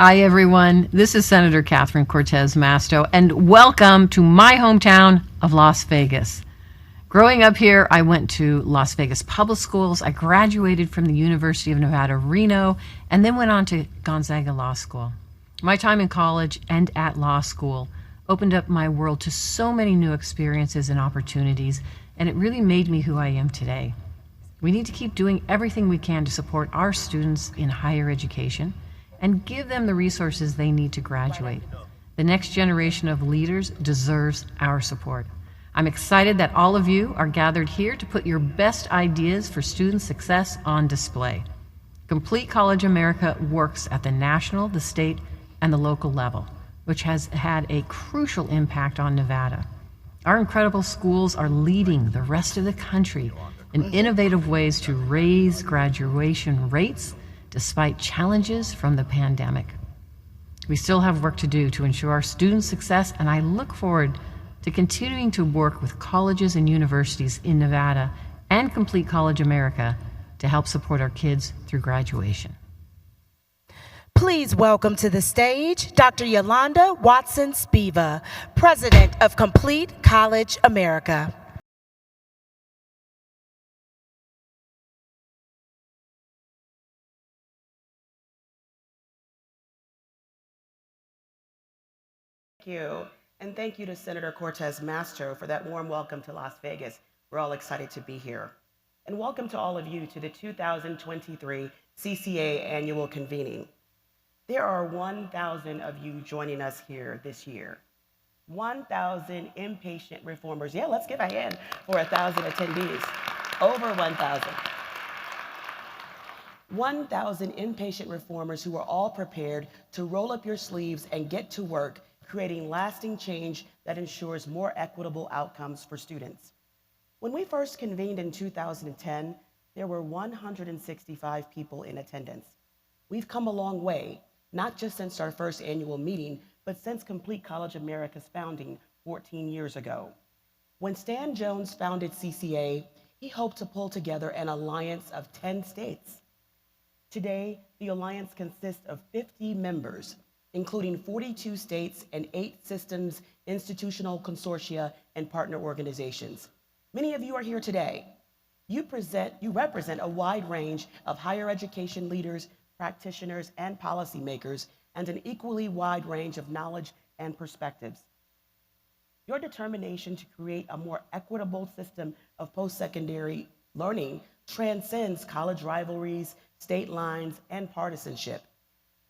Hi, everyone. This is Senator Catherine Cortez Masto, and welcome to my hometown of Las Vegas. Growing up here, I went to Las Vegas public schools. I graduated from the University of Nevada, Reno, and then went on to Gonzaga Law School. My time in college and at law school opened up my world to so many new experiences and opportunities, and it really made me who I am today. We need to keep doing everything we can to support our students in higher education and give them the resources they need to graduate. The next generation of leaders deserves our support. I'm excited that all of you are gathered here to put your best ideas for student success on display. Complete College America works at the national, the state, and the local level, which has had a crucial impact on Nevada. Our incredible schools are leading the rest of the country in innovative ways to raise graduation rates despite challenges from the pandemic. We still have work to do to ensure our students' success, and I look forward to continuing to work with colleges and universities in Nevada and Complete College America to help support our kids through graduation. Please welcome to the stage Dr. Yolanda Watson Spiva, President of Complete College America. Thank you. And thank you to Senator Cortez Masto for that warm welcome to Las Vegas. We're all excited to be here. And welcome to all of you to the 2023 CCA Annual Convening. There are 1,000 of you joining us here this year. 1,000 inpatient reformers. Yeah, let's give a hand for 1,000 attendees. Over 1,000. 1,000 inpatient reformers who are all prepared to roll up your sleeves and get to work creating lasting change that ensures more equitable outcomes for students. When we first convened in 2010, there were 165 people in attendance. We've come a long way, not just since our first annual meeting, but since Complete College America's founding 14 years ago. When Stan Jones founded CCA, he hoped to pull together an alliance of 10 states. Today, the alliance consists of 50 members, including 42 states and 8 systems, institutional consortia, and partner organizations. Many of you are here today. You represent a wide range of higher education leaders, practitioners, and policymakers, and an equally wide range of knowledge and perspectives. Your determination to create a more equitable system of post-secondary learning transcends college rivalries, state lines, and partisanship.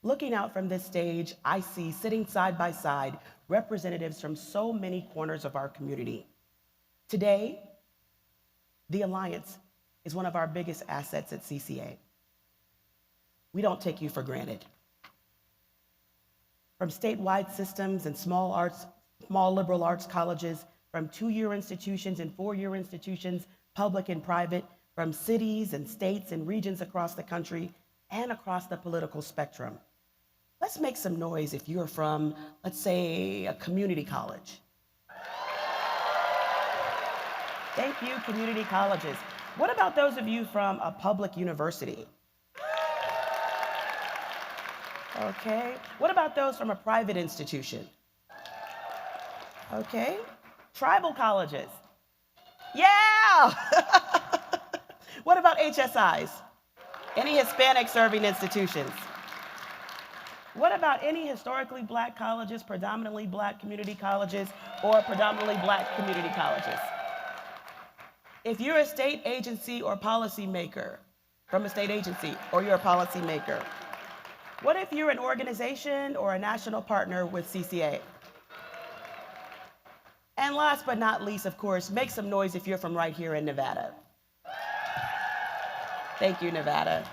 Looking out from this stage, I see sitting side by side representatives from so many corners of our community. Today, the Alliance is one of our biggest assets at CCA. We don't take you for granted. From statewide systems and small liberal arts colleges, from 2-year institutions and 4-year institutions, public and private, from cities and states and regions across the country and across the political spectrum. Let's make some noise if you're from, let's say, a community college. Thank you, community colleges. What about those of you from a public university? Okay. What about those from a private institution? Okay. Tribal colleges. Yeah! What about HSIs? Any Hispanic serving institutions? What about any historically Black colleges, predominantly Black community colleges, or predominantly Black community colleges? If you're a state agency or policymaker, from a state agency, or you're a policymaker, what if you're an organization or a national partner with CCA? And last but not least, of course, make some noise if you're from right here in Nevada. Thank you, Nevada.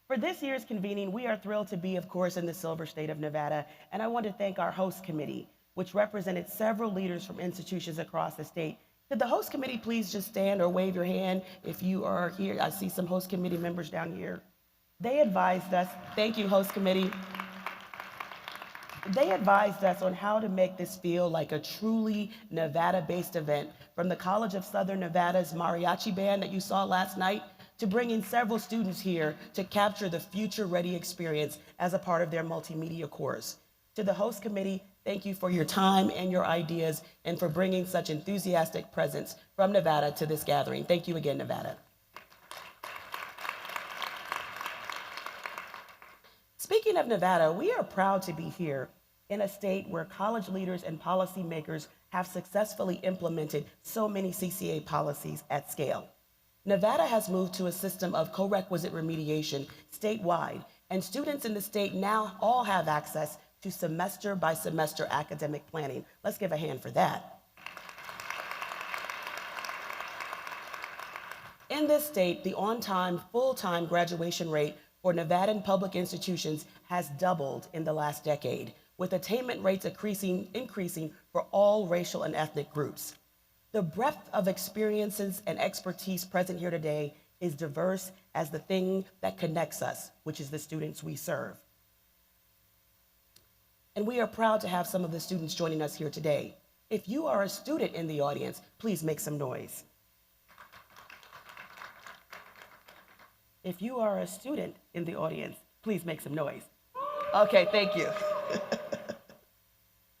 For this year's convening, we are thrilled to be, of course, in the Silver State of Nevada, and I want to thank our host committee, which represented several leaders from institutions across the state. Could the host committee please just stand or wave your hand if you are here? I see some host committee members down here. They advised us, thank you, host committee. They advised us on how to make this feel like a truly Nevada-based event, from the College of Southern Nevada's mariachi band that you saw last night, to bringing several students here to capture the future-ready experience as a part of their multimedia course. To the host committee, thank you for your time and your ideas and for bringing such enthusiastic presence from Nevada to this gathering. Thank you again, Nevada. Speaking of Nevada, we are proud to be here in a state where college leaders and policymakers have successfully implemented so many CCA policies at scale. Nevada has moved to a system of co-requisite remediation statewide, and students in the state now all have access to semester by semester academic planning. Let's give a hand for that. In this state, the on-time, full-time graduation rate for Nevadan public institutions has doubled in the last decade, with attainment rates increasing for all racial and ethnic groups. The breadth of experiences and expertise present here today is diverse as the thing that connects us, which is the students we serve. And we are proud to have some of the students joining us here today. If you are a student in the audience, please make some noise. If you are a student in the audience, please make some noise. Okay, thank you.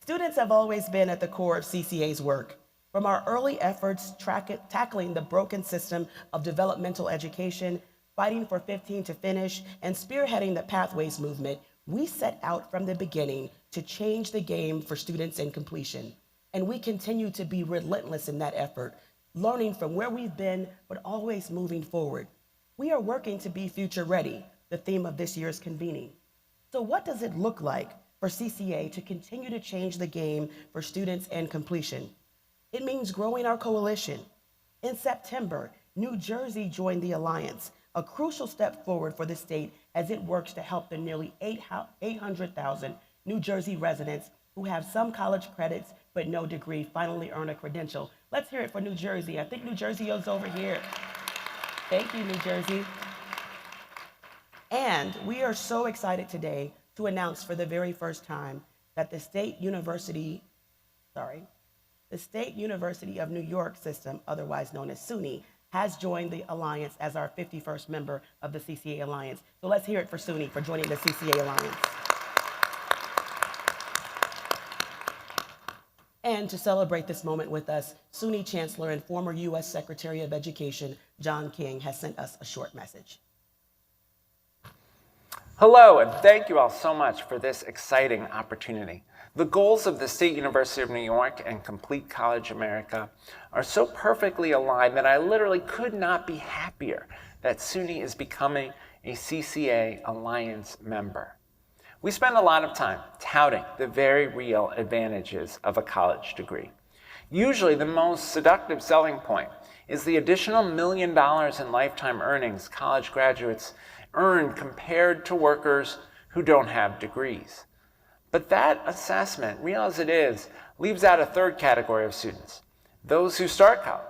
Students have always been at the core of CCA's work. From our early efforts tackling the broken system of developmental education, fighting for 15 to finish, and spearheading the Pathways movement, we set out from the beginning to change the game for students in completion. And we continue to be relentless in that effort, learning from where we've been, but always moving forward. We are working to be future ready, the theme of this year's convening. So what does it look like for CCA to continue to change the game for students and completion? It means growing our coalition. In September, New Jersey joined the Alliance, a crucial step forward for the state as it works to help the nearly 800,000 New Jersey residents who have some college credits but no degree finally earn a credential. Let's hear it for New Jersey. I think New Jersey is over here. Thank you, New Jersey. And we are so excited today to announce for the very first time that the State University of New York system, otherwise known as SUNY, has joined the Alliance as our 51st member of the CCA Alliance. So let's hear it for SUNY for joining the CCA Alliance. And to celebrate this moment with us, SUNY Chancellor and former U.S. Secretary of Education, John King, has sent us a short message. Hello, and thank you all so much for this exciting opportunity. The goals of the State University of New York and Complete College America are so perfectly aligned that I literally could not be happier that SUNY is becoming a CCA Alliance member. We spend a lot of time touting the very real advantages of a college degree. Usually the most seductive selling point is the additional $1 million in lifetime earnings college graduates earn compared to workers who don't have degrees. But that assessment, real as it is, leaves out a third category of students, those who start college,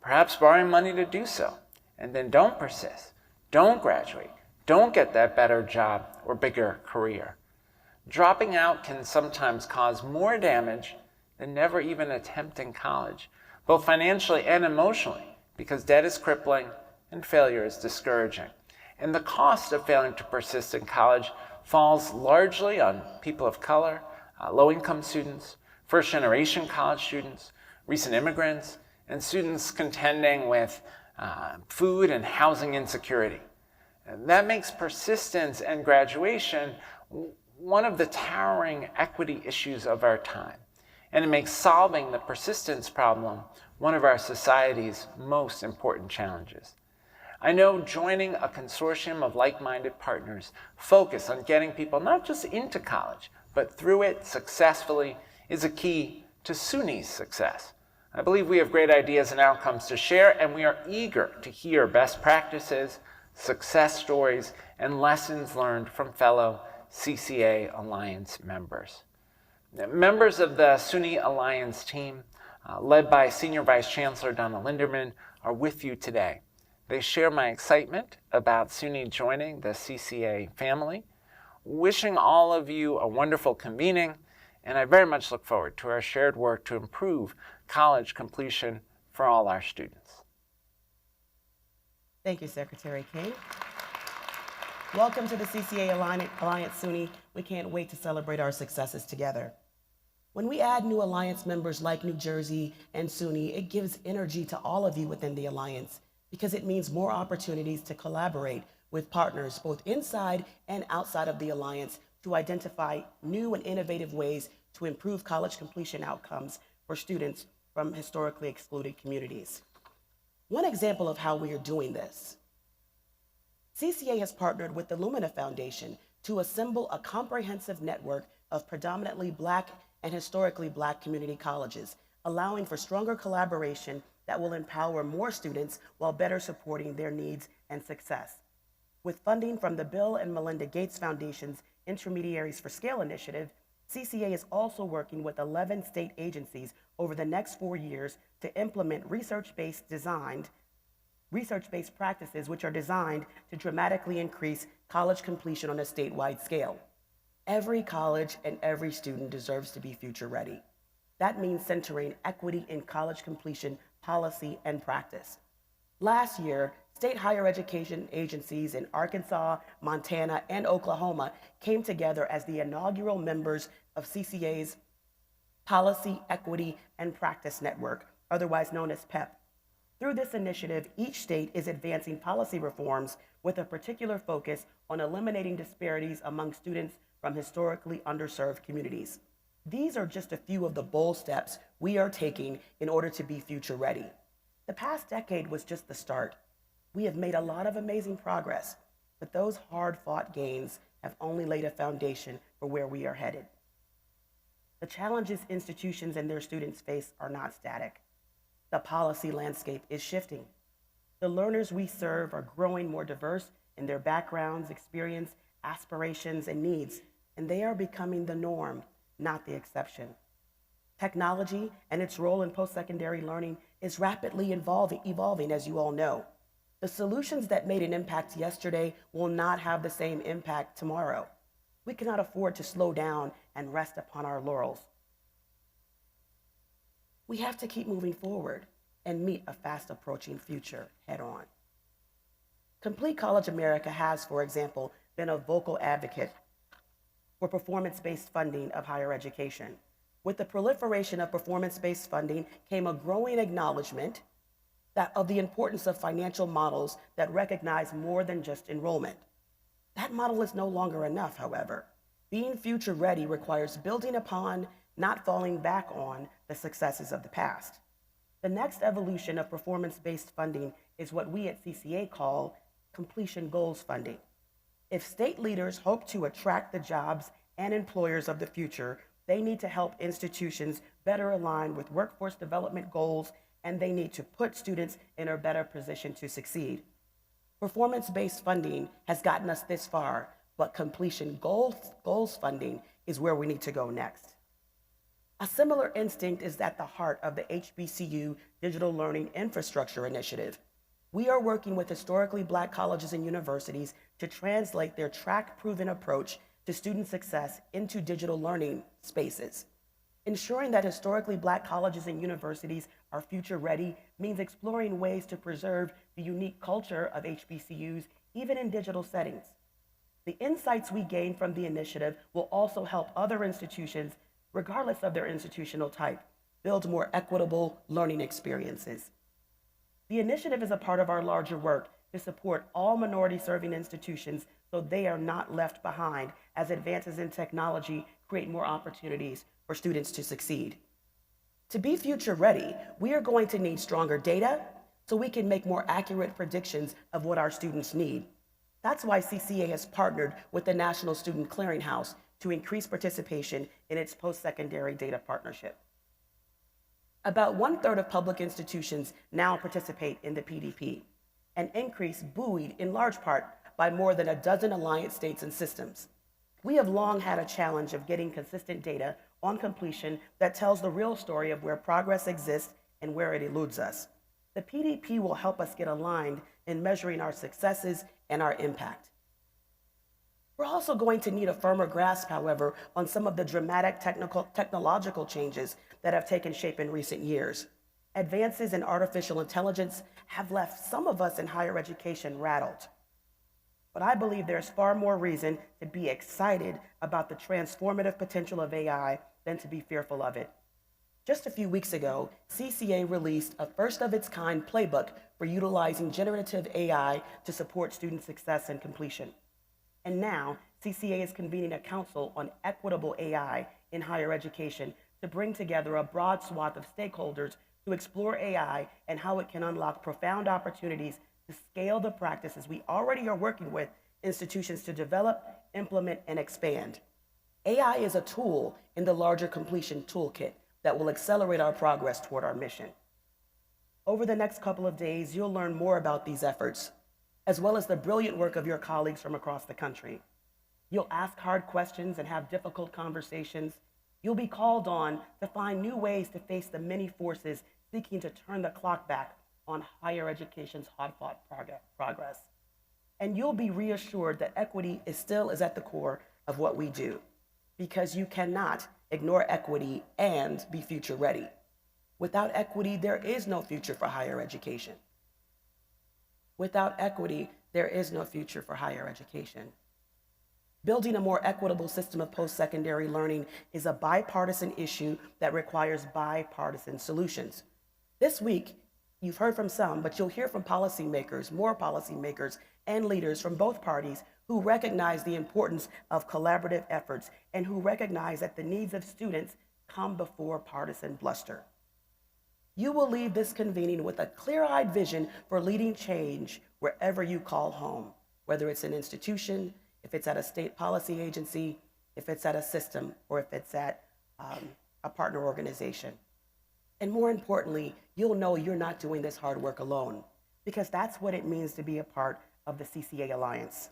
perhaps borrowing money to do so, and then don't persist, don't graduate, don't get that better job or bigger career. Dropping out can sometimes cause more damage than never even attempting college, both financially and emotionally, because debt is crippling and failure is discouraging. And the cost of failing to persist in college falls largely on people of color, low-income students, first-generation college students, recent immigrants, and students contending with food and housing insecurity. And that makes persistence and graduation one of the towering equity issues of our time. And it makes solving the persistence problem one of our society's most important challenges. I know joining a consortium of like-minded partners focused on getting people not just into college, but through it successfully is a key to SUNY's success. I believe we have great ideas and outcomes to share, and we are eager to hear best practices, success stories, and lessons learned from fellow CCA Alliance members. Members of the SUNY Alliance team, led by Senior Vice Chancellor Donna Linderman, are with you today. They share my excitement about SUNY joining the CCA family, wishing all of you a wonderful convening, and I very much look forward to our shared work to improve college completion for all our students. Thank you, Secretary King. Welcome to the CCA Alliance SUNY. We can't wait to celebrate our successes together. When we add new Alliance members like New Jersey and SUNY, it gives energy to all of you within the Alliance because it means more opportunities to collaborate with partners both inside and outside of the Alliance to identify new and innovative ways to improve college completion outcomes for students from historically excluded communities. One example of how we are doing this: CCA has partnered with the Lumina Foundation to assemble a comprehensive network of predominantly Black and historically Black community colleges, allowing for stronger collaboration that will empower more students while better supporting their needs and success. With funding from the Bill and Melinda Gates Foundation's Intermediaries for Scale initiative, CCA is also working with 11 state agencies over the next 4 years to implement research-based practices which are designed to dramatically increase college completion on a statewide scale. Every college and every student deserves to be future ready. That means centering equity in college completion policy and practice. Last year, state higher education agencies in Arkansas, Montana, and Oklahoma came together as the inaugural members of CCA's Policy, Equity, and Practice Network, otherwise known as PEP. Through this initiative, each state is advancing policy reforms with a particular focus on eliminating disparities among students from historically underserved communities. These are just a few of the bold steps we are taking in order to be future ready. The past decade was just the start. We have made a lot of amazing progress, but those hard-fought gains have only laid a foundation for where we are headed. The challenges institutions and their students face are not static. The policy landscape is shifting. The learners we serve are growing more diverse in their backgrounds, experience, aspirations, and needs, and they are becoming the norm, not the exception. Technology and its role in post-secondary learning is rapidly evolving, as you all know. The solutions that made an impact yesterday will not have the same impact tomorrow. We cannot afford to slow down and rest upon our laurels. We have to keep moving forward and meet a fast-approaching future head-on. Complete College America has, for example, been a vocal advocate for performance-based funding of higher education. With the proliferation of performance-based funding came a growing acknowledgement of the importance of financial models that recognize more than just enrollment. That model is no longer enough, however. Being future ready requires building upon, not falling back on, the successes of the past. The next evolution of performance-based funding is what we at CCA call completion goals funding. If state leaders hope to attract the jobs and employers of the future, they need to help institutions better align with workforce development goals, and they need to put students in a better position to succeed. Performance-based funding has gotten us this far, but completion goals funding is where we need to go next. A similar instinct is at the heart of the HBCU Digital Learning Infrastructure Initiative. We are working with historically Black colleges and universities to translate their track-proven approach to student success into digital learning spaces. Ensuring that historically Black colleges and universities are future ready means exploring ways to preserve the unique culture of HBCUs even in digital settings. The insights we gain from the initiative will also help other institutions, regardless of their institutional type, build more equitable learning experiences. The initiative is a part of our larger work to support all minority-serving institutions so they are not left behind as advances in technology create more opportunities for students to succeed. To be future ready, we are going to need stronger data so we can make more accurate predictions of what our students need. That's why CCA has partnered with the National Student Clearinghouse to increase participation in its post-secondary data partnership. About 1/3 of public institutions now participate in the PDP, an increase buoyed in large part by more than a dozen alliance states and systems. We have long had a challenge of getting consistent data on completion that tells the real story of where progress exists and where it eludes us. The PDP will help us get aligned in measuring our successes and our impact. We're also going to need a firmer grasp, however, on some of the dramatic technological changes that have taken shape in recent years. Advances in artificial intelligence have left some of us in higher education rattled. But I believe there's far more reason to be excited about the transformative potential of AI than to be fearful of it. Just a few weeks ago, CCA released a first-of-its-kind playbook for utilizing generative AI to support student success and completion. And now, CCA is convening a council on equitable AI in higher education to bring together a broad swath of stakeholders to explore AI and how it can unlock profound opportunities to scale the practices we already are working with institutions to develop, implement, and expand. AI is a tool in the larger completion toolkit that will accelerate our progress toward our mission. Over the next couple of days, you'll learn more about these efforts, as well as the brilliant work of your colleagues from across the country. You'll ask hard questions and have difficult conversations. You'll be called on to find new ways to face the many forces seeking to turn the clock back on higher education's hard-fought progress. And you'll be reassured that equity is at the core of what we do, because you cannot ignore equity and be future ready. Without equity, there is no future for higher education. Without equity, there is no future for higher education. Building a more equitable system of post-secondary learning is a bipartisan issue that requires bipartisan solutions. This week, you've heard from some, but you'll hear from policymakers, more policymakers, and leaders from both parties who recognize the importance of collaborative efforts and who recognize that the needs of students come before partisan bluster. You will leave this convening with a clear-eyed vision for leading change wherever you call home, whether it's an institution, if it's at a state policy agency, if it's at a system, or if it's at a partner organization. And more importantly, you'll know you're not doing this hard work alone, because that's what it means to be a part of the CCA Alliance.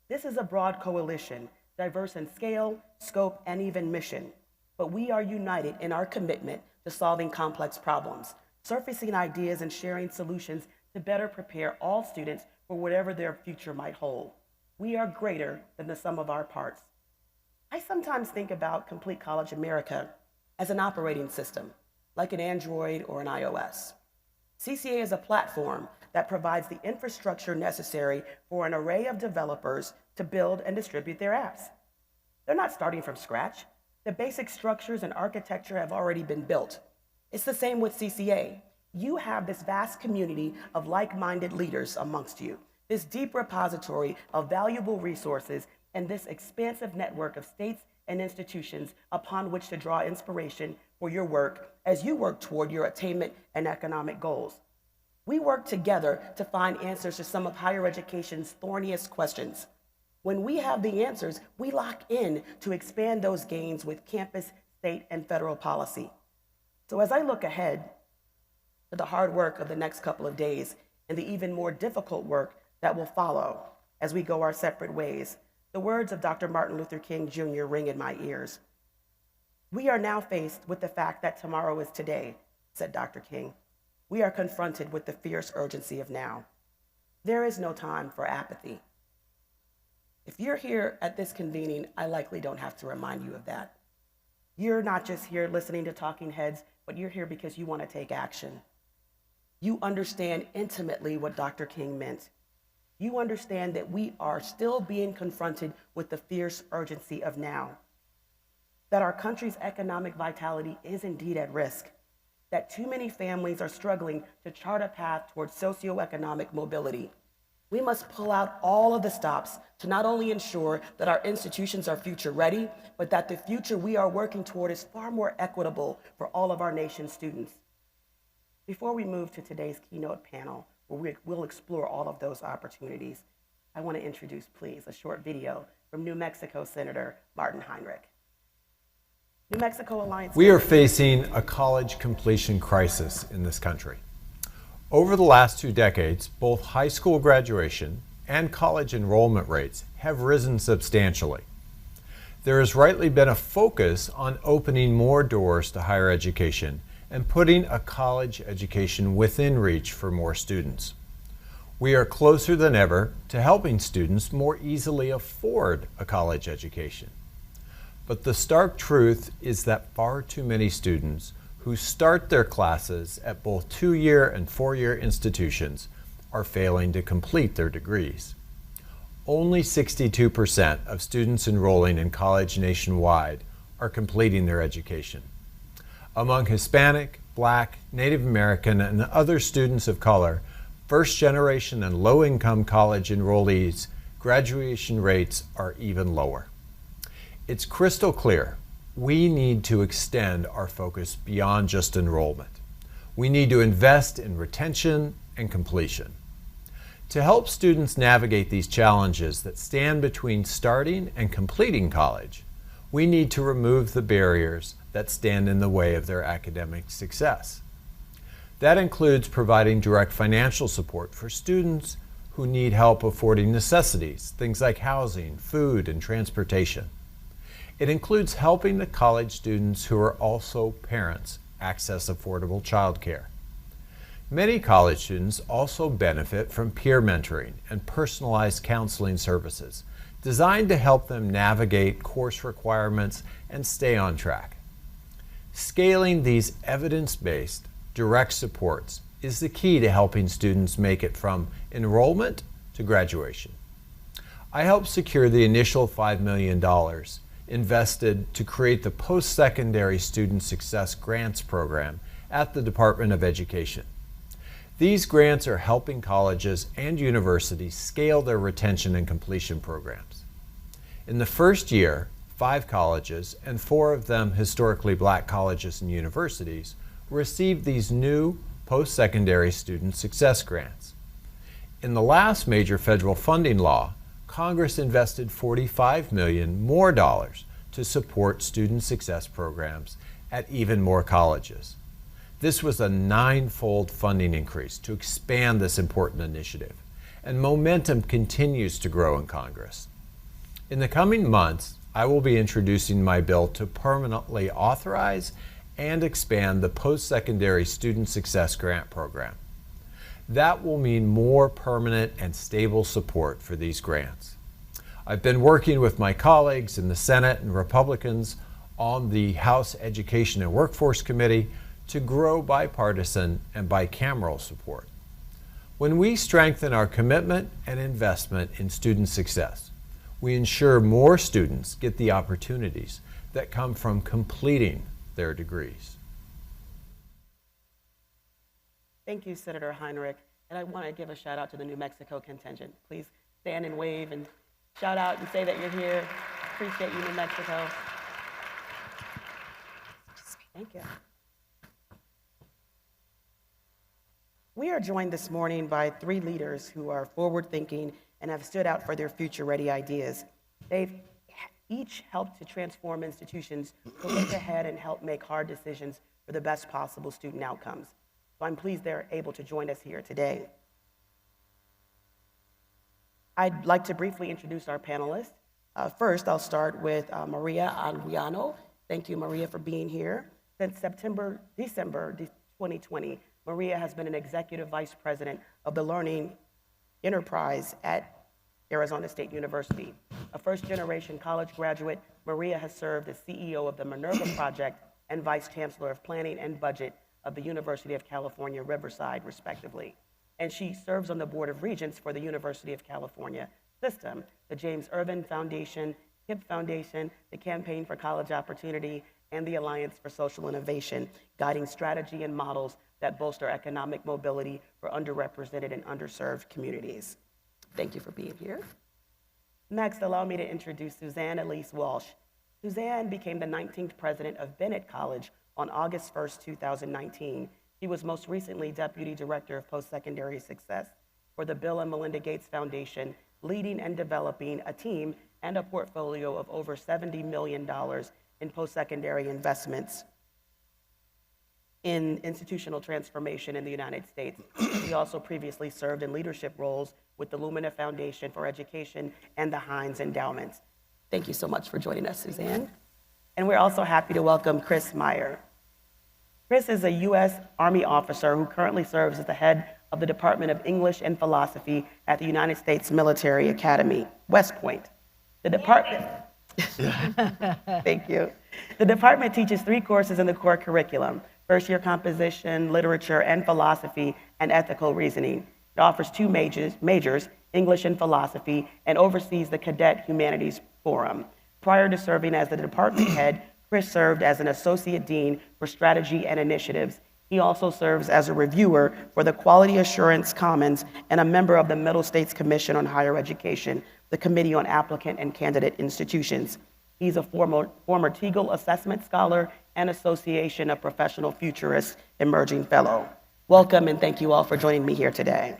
This is a broad coalition, diverse in scale, scope, and even mission. But we are united in our commitment to solving complex problems, surfacing ideas and sharing solutions to better prepare all students for whatever their future might hold. We are greater than the sum of our parts. I sometimes think about Complete College America as an operating system, like an Android or an iOS. CCA is a platform that provides the infrastructure necessary for an array of developers to build and distribute their apps. They're not starting from scratch. The basic structures and architecture have already been built. It's the same with CCA. You have this vast community of like-minded leaders amongst you, this deep repository of valuable resources, and this expansive network of states and institutions upon which to draw inspiration for your work as you work toward your attainment and economic goals. We work together to find answers to some of higher education's thorniest questions. When we have the answers, we lock in to expand those gains with campus, state, and federal policy. So as I look ahead to the hard work of the next couple of days and the even more difficult work that will follow as we go our separate ways, the words of Dr. Martin Luther King Jr. ring in my ears. We are now faced with the fact that tomorrow is today, said Dr. King. We are confronted with the fierce urgency of now. There is no time for apathy. If you're here at this convening, I likely don't have to remind you of that. You're not just here listening to talking heads, but you're here because you want to take action. You understand intimately what Dr. King meant. You understand that we are still being confronted with the fierce urgency of now, that our country's economic vitality is indeed at risk, that too many families are struggling to chart a path towards socioeconomic mobility. We must pull out all of the stops to not only ensure that our institutions are future ready, but that the future we are working toward is far more equitable for all of our nation's students. Before we move to today's keynote panel, where we'll explore all of those opportunities, I want to introduce, please, a short video from New Mexico Senator Martin Heinrich. New Mexico Alliance. We are facing a college completion crisis in this country. Over the last 2 decades, both high school graduation and college enrollment rates have risen substantially. There has rightly been a focus on opening more doors to higher education and putting a college education within reach for more students. We are closer than ever to helping students more easily afford a college education. But the stark truth is that far too many students who start their classes at both 2-year and 4-year institutions are failing to complete their degrees. Only 62% of students enrolling in college nationwide are completing their education. Among Hispanic, Black, Native American, and other students of color, first-generation and low-income college enrollees, graduation rates are even lower. It's crystal clear we need to extend our focus beyond just enrollment. We need to invest in retention and completion. To help students navigate these challenges that stand between starting and completing college, we need to remove the barriers that stand in the way of their academic success. That includes providing direct financial support for students who need help affording necessities, things like housing, food, and transportation. It includes helping the college students who are also parents access affordable childcare. Many college students also benefit from peer mentoring and personalized counseling services designed to help them navigate course requirements and stay on track. Scaling these evidence-based, direct supports is the key to helping students make it from enrollment to graduation. I helped secure the initial $5 million invested to create the Post-Secondary Student Success Grants Program at the Department of Education. These grants are helping colleges and universities scale their retention and completion programs. In the first year, 5 colleges, and 4 of them historically Black colleges and universities, received these new post-secondary student success grants. In the last major federal funding law, Congress invested $45 million more to support student success programs at even more colleges. This was a 9-fold funding increase to expand this important initiative, and momentum continues to grow in Congress. In the coming months, I will be introducing my bill to permanently authorize and expand the Post-Secondary Student Success Grant Program. That will mean more permanent and stable support for these grants. I've been working with my colleagues in the Senate and Republicans on the House Education and Workforce Committee to grow bipartisan and bicameral support. When we strengthen our commitment and investment in student success, we ensure more students get the opportunities that come from completing their degrees. Thank you, Senator Heinrich. And I want to give a shout out to the New Mexico contingent. Please stand and wave and shout out and say that you're here. Appreciate you, New Mexico. Thank you. We are joined this morning by 3 leaders who are forward-thinking and have stood out for their future-ready ideas. They've each helped to transform institutions to look ahead and help make hard decisions for the best possible student outcomes. So I'm pleased they're able to join us here today. I'd like to briefly introduce our panelists. First, I'll start with Maria Anguiano. Thank you, Maria, for being here. Since December 2020, Maria has been an executive vice president of the Learning Enterprise at Arizona State University. A first-generation college graduate, Maria has served as CEO of the Minerva Project and vice chancellor of planning and budget of the University of California, Riverside, respectively. And she serves on the board of regents for the University of California System, the James Irvin Foundation, HIP Foundation, the Campaign for College Opportunity, and the Alliance for Social Innovation, guiding strategy and models that bolster economic mobility for underrepresented and underserved communities. Thank you for being here. Next, allow me to introduce Suzanne Elise Walsh. Suzanne became the 19th president of Bennett College on August 1st, 2019. She was most recently deputy director of post-secondary success for the Bill and Melinda Gates Foundation, leading and developing a team and a portfolio of over $70 million in post-secondary investments in institutional transformation in the United States. He also previously served in leadership roles with the Lumina Foundation for Education and the Heinz Endowments. Thank you so much for joining us, Suzanne. And we're also happy to welcome Chris Meyer. Chris is a U.S. Army officer who currently serves as the head of the Department of English and Philosophy at the United States Military Academy, West Point. The department, thank you. The department teaches 3 courses in the core curriculum: first-year composition, literature, and philosophy, and ethical reasoning. It offers two majors, English and philosophy, and oversees the Cadet Humanities Forum. Prior to serving as the department head, Chris served as an associate dean for strategy and initiatives. He also serves as a reviewer for the Quality Assurance Commons and a member of the Middle States Commission on Higher Education, the Committee on Applicant and Candidate Institutions. He's a former Teagle Assessment Scholar and Association of Professional Futurists Emerging Fellow. Welcome and thank you all for joining me here today.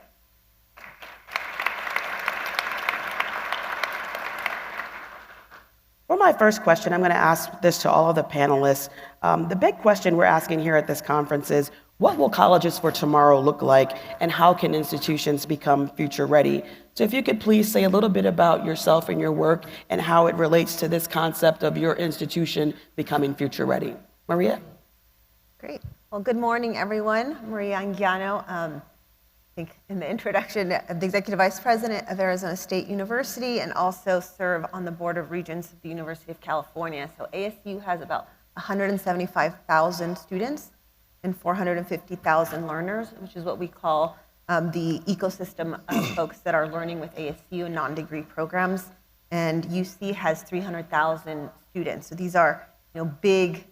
For my first question, I'm going to ask this to all of the panelists. The big question we're asking here at this conference is, what will colleges for tomorrow look like, and how can institutions become future ready? So if you could please say a little bit about yourself and your work and how it relates to this concept of your institution becoming future ready. Maria? Great. Well, good morning, everyone. Maria Anguiano. I think in the introduction, I'm the Executive Vice President of Arizona State University and also serve on the Board of Regents of the University of California. So ASU has about 175,000 students and 450,000 learners, which is what we call the ecosystem of folks that are learning with ASU and non-degree programs. And UC has 300,000 students. So these are, big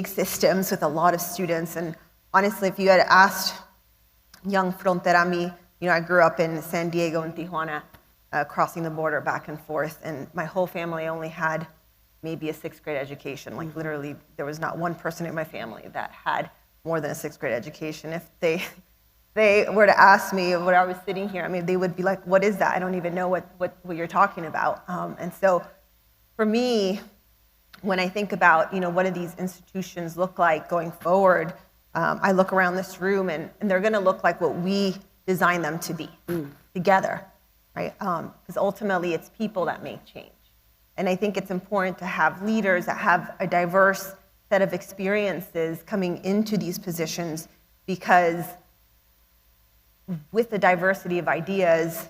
systems with a lot of students. And honestly, if you had asked young Frontera me, I grew up in San Diego and Tijuana, crossing the border back and forth, and my whole family only had maybe a sixth grade education. Like literally, there was not one person in my family that had more than a sixth grade education. If they were to ask me when I was sitting here, they would be like, what is that? I don't even know what you're talking about. And so for me, when I think about, what do these institutions look like going forward, I look around this room and they're gonna look like what we design them to be together, right? Because ultimately it's people that make change. And I think it's important to have leaders that have a diverse set of experiences coming into these positions, because with the diversity of ideas,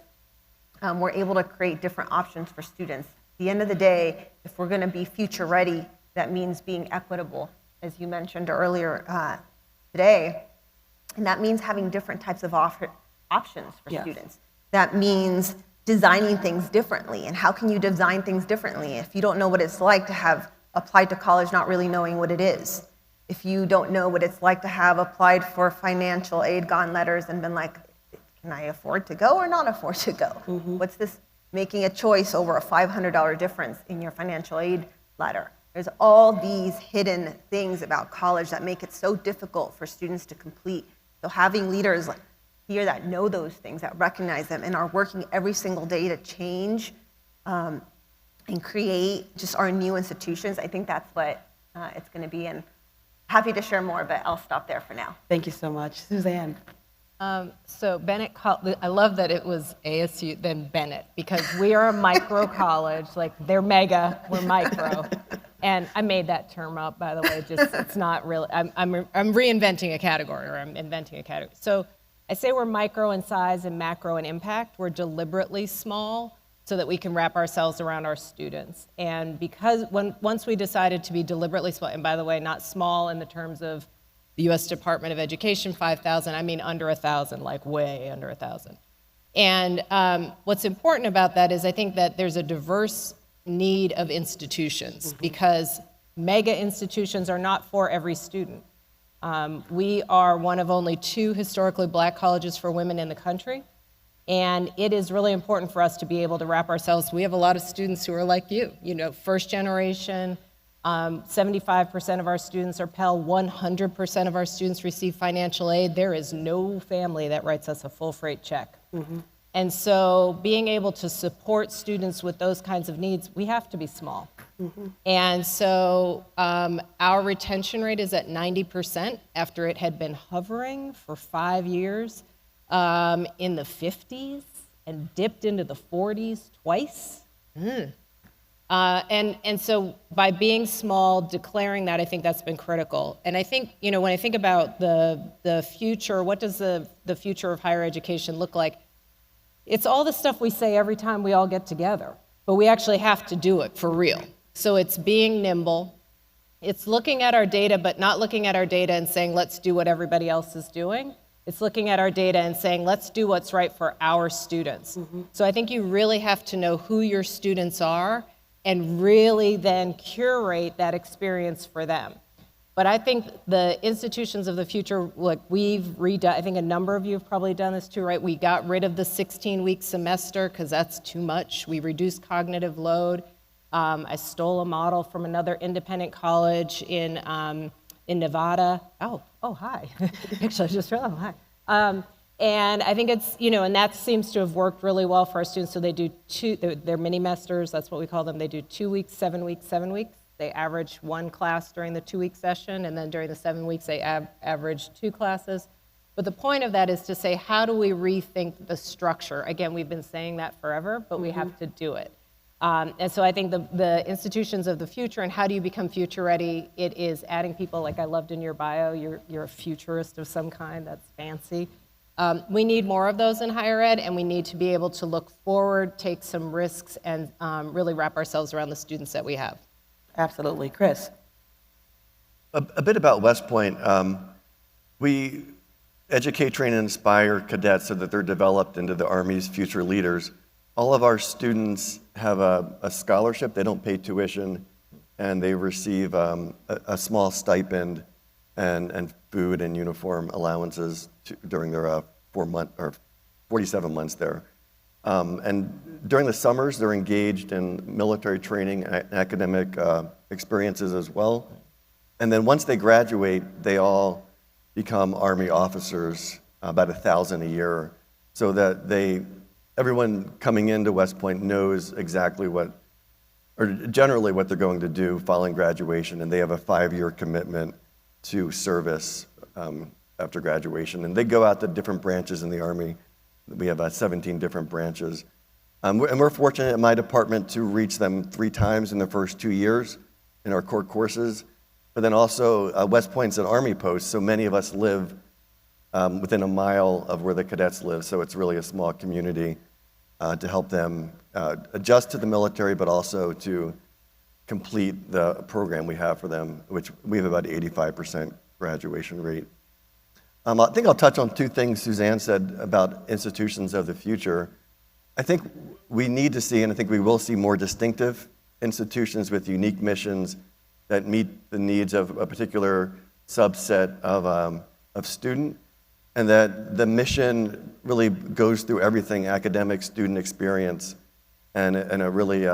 we're able to create different options for students. At the end of the day, if we're gonna be future ready, that means being equitable, as you mentioned earlier today, and that means having different types of options for students. That means designing things differently, and how can you design things differently if you don't know what it's like to have applied to college not really knowing what it is? If you don't know what it's like to have applied for financial aid, gotten letters, and been like, can I afford to go or not afford to go? What's this making a choice over a $500 difference in your financial aid letter? There's all these hidden things about college that make it so difficult for students to complete. So having leaders here that know those things, that recognize them, and are working every single day to change and create just our new institutions, I think that's what it's gonna be. And happy to share more, but I'll stop there for now. Thank you so much. Suzanne. So Bennett, I love that it was ASU, then Bennett, because we are a micro college, like they're mega, we're micro. And I made that term up, by the way, it's not really, I'm reinventing a category, or I'm inventing a category. So I say we're micro in size and macro in impact. We're deliberately small so that we can wrap ourselves around our students. And because once we decided to be deliberately small, and by the way, not small in the terms of the U.S. Department of Education, 5,000, I mean under 1,000, like way under 1,000. And what's important about that is I think that there's a diverse need of institutions, because mega institutions are not for every student. We are one of only 2 historically Black colleges for women in the country, and it is really important for us to be able to wrap ourselves. We have a lot of students who are like you, first generation. 75% of our students are Pell, 100% of our students receive financial aid. There is no family that writes us a full freight check. And so being able to support students with those kinds of needs, we have to be small. And so our retention rate is at 90% after it had been hovering for 5 years in the 50s and dipped into the 40s twice. And so by being small, declaring that, I think that's been critical. And I think, when I think about the future, what does the future of higher education look like? It's all the stuff we say every time we all get together, but we actually have to do it for real. So it's being nimble, It's looking at our data, but not looking at our data and saying, let's do what everybody else is doing. It's looking at our data and saying, let's do what's right for our students. So I think you really have to know who your students are and really then curate that experience for them. But I think the institutions of the future, like we've redone, I think a number of you have probably done this too, right? We got rid of the 16-week semester because that's too much. We reduced cognitive load. I stole a model from another independent college in Nevada. Oh, hi. Actually, I just realized, hi. And I think it's, and that seems to have worked really well for our students. So they do they're mini-mesters, that's what we call them. They do 2 weeks, 7 weeks, 7 weeks. They average one class during the 2-week session, and then during the 7 weeks, they average 2 classes. But the point of that is to say, how do we rethink the structure? Again, we've been saying that forever, but we have to do it. And so I think the institutions of the future, and how do you become future ready? It is adding people, like I loved in your bio, you're a futurist of some kind, that's fancy. We need more of those in higher ed, and we need to be able to look forward, take some risks, and really wrap ourselves around the students that we have. Absolutely. Chris? A bit about West Point. We educate, train, and inspire cadets so that they're developed into the Army's future leaders. All of our students have a scholarship. They don't pay tuition, and they receive a small stipend and food and uniform allowances during their 47 months there. And during the summers, they're engaged in military training and academic experiences as well. And then once they graduate, they all become Army officers, about 1,000 a year, so that everyone coming into West Point knows exactly generally what they're going to do following graduation, and they have a 5-year commitment to service after graduation. And they go out to different branches in the Army. We have 17 different branches. And we're fortunate in my department to reach them 3 times in the first 2 years in our core courses. But then also, West Point's an Army post, so many of us live within a mile of where the cadets live, so it's really a small community to help them adjust to the military, but also to complete the program we have for them, which we have about 85% graduation rate. I think I'll touch on 2 things Suzanne said about institutions of the future. I think we need to see, and I think we will see, more distinctive institutions with unique missions that meet the needs of a particular subset of student, and that the mission really goes through everything, academic, student experience, and it really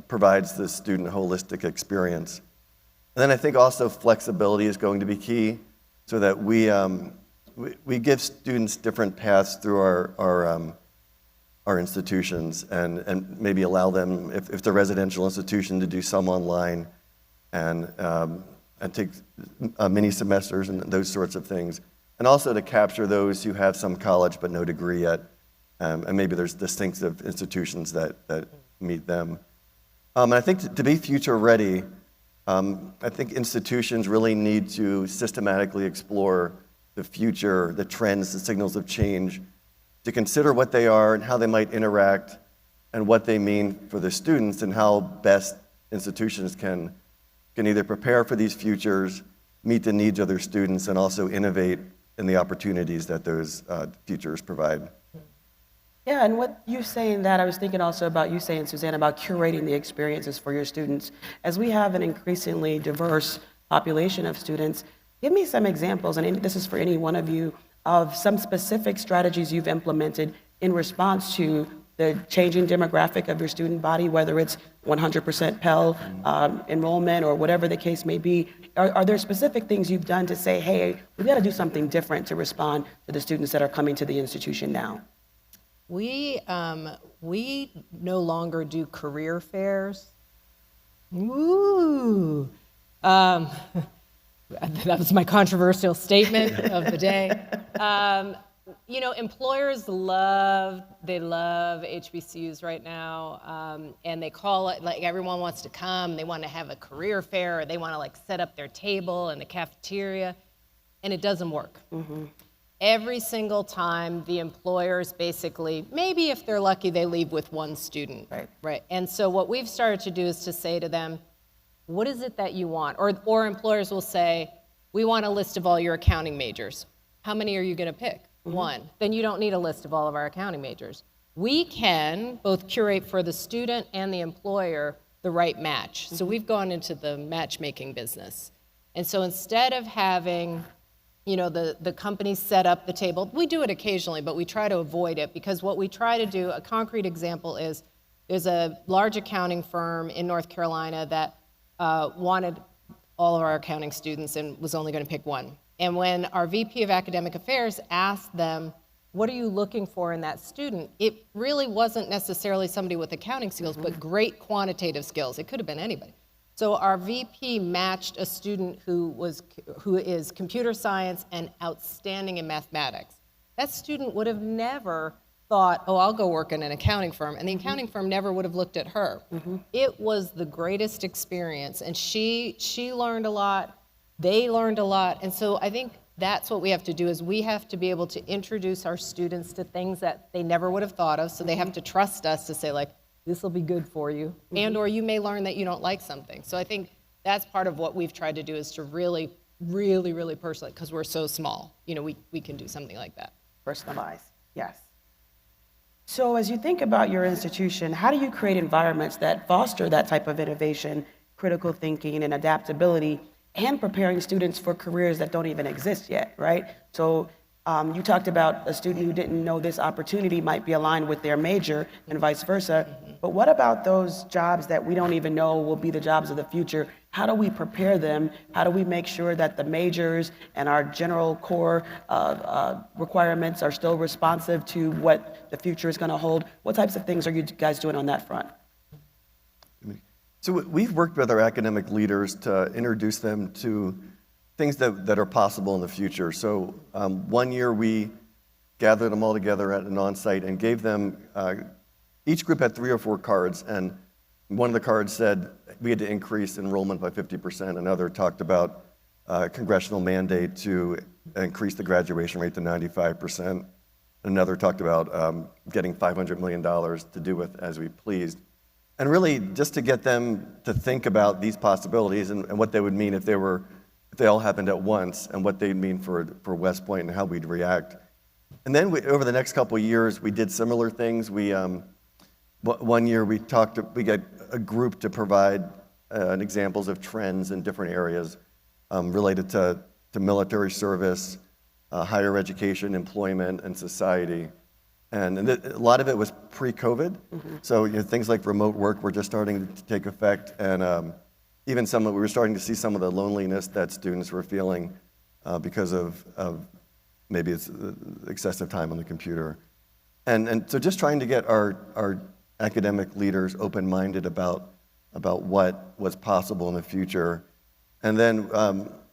provides the student holistic experience. And then I think also flexibility is going to be key, so that we give students different paths through our institutions, and maybe allow them, if it's a residential institution, to do some online and take mini semesters and those sorts of things. And also to capture those who have some college but no degree yet, and maybe there's distinctive institutions that meet them. And I think to be future ready, I think institutions really need to systematically explore the future, the trends, the signals of change, to consider what they are and how they might interact and what they mean for the students, and how best institutions can either prepare for these futures, meet the needs of their students, and also innovate in the opportunities that those futures provide. Yeah, and what you saying that, I was thinking also about you saying, Suzanne, about curating the experiences for your students. As we have an increasingly diverse population of students, give me some examples, and this is for any one of you, of some specific strategies you've implemented in response to the changing demographic of your student body, whether it's 100% Pell enrollment or whatever the case may be. Are there specific things you've done to say, hey, we've got to do something different to respond to the students that are coming to the institution now? We no longer do career fairs. Ooh. That was my controversial statement of the day. Employers love HBCUs right now, and they call it, like, everyone wants to come, they want to have a career fair, or they want to, like, set up their table in the cafeteria, and it doesn't work. Mm-hmm. Every single time, the employers basically, maybe if they're lucky, they leave with one student. Right. And so what we've started to do is to say to them, what is it that you want? Or employers will say, we want a list of all your accounting majors. How many are you going to pick? One. Then you don't need a list of all of our accounting majors. We can both curate for the student and the employer the right match. So we've gone into the matchmaking business. And so instead of having, the companies set up the table, we do it occasionally, but we try to avoid it, because what we try to do, a concrete example is, there's a large accounting firm in North Carolina that wanted all of our accounting students and was only going to pick one. And when our VP of Academic Affairs asked them, what are you looking for in that student? It really wasn't necessarily somebody with accounting skills, but great quantitative skills. It could have been anybody. So our VP matched a student who is computer science and outstanding in mathematics. That student would have never thought, oh, I'll go work in an accounting firm, and the accounting firm never would have looked at her. It was the greatest experience, and she learned a lot, they learned a lot, and so I think that's what we have to do, is we have to be able to introduce our students to things that they never would have thought of, so they have to trust us to say, like, this will be good for you, and or you may learn that you don't like something. So I think that's part of what we've tried to do, is to really, really, really personalize, because we're so small, we can do something like that. Personalize, yes. So as you think about your institution, how do you create environments that foster that type of innovation, critical thinking, and adaptability, and preparing students for careers that don't even exist yet, right? So you talked about a student who didn't know this opportunity might be aligned with their major and vice versa, but what about those jobs that we don't even know will be the jobs of the future? How do we prepare them? How do we make sure that the majors and our general core requirements are still responsive to what the future is going to hold? What types of things are you guys doing on that front? So we've worked with our academic leaders to introduce them to things that are possible in the future. So one year we gathered them all together at an on-site and gave them, each group had 3 or 4 cards, and one of the cards said we had to increase enrollment by 50%. Another talked about congressional mandate to increase the graduation rate to 95%. Another talked about getting $500 million to do with as we pleased. And really just to get them to think about these possibilities and what they would mean if they all happened at once, and what they'd mean for West Point and how we'd react. And then over the next couple of years, we did similar things. One year we got a group to provide examples of trends in different areas related to military service, higher education, employment, and society. And a lot of it was pre-COVID. So things like remote work were just starting to take effect, and even we were starting to see some of the loneliness that students were feeling because of maybe it's excessive time on the computer. And so just trying to get our academic leaders open-minded about what was possible in the future. And then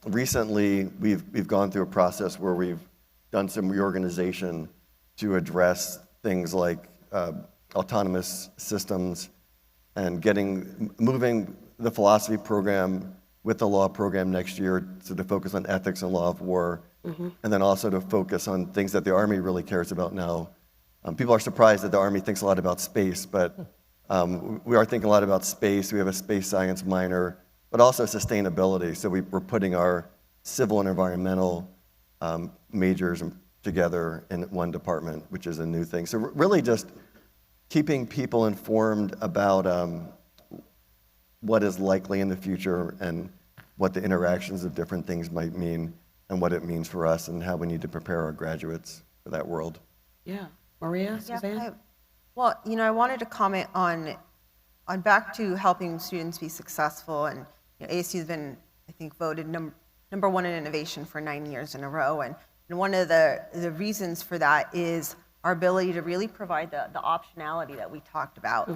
recently we've gone through a process where we've done some reorganization to address things like autonomous systems and moving the philosophy program with the law program next year to focus on ethics and law of war, and then also to focus on things that the Army really cares about now. People are surprised that the Army thinks a lot about space, but we are thinking a lot about space. We have a space science minor, but also sustainability. So we're putting our civil and environmental majors together in one department, which is a new thing. So really just keeping people informed about what is likely in the future and what the interactions of different things might mean and what it means for us and how we need to prepare our graduates for that world. Yeah. Maria, Suzanne? Well, I wanted to comment on back to helping students be successful, and ASU has been, I think, voted number 1 in innovation for 9 years in a row, and one of the reasons for that is our ability to really provide the optionality that we talked about.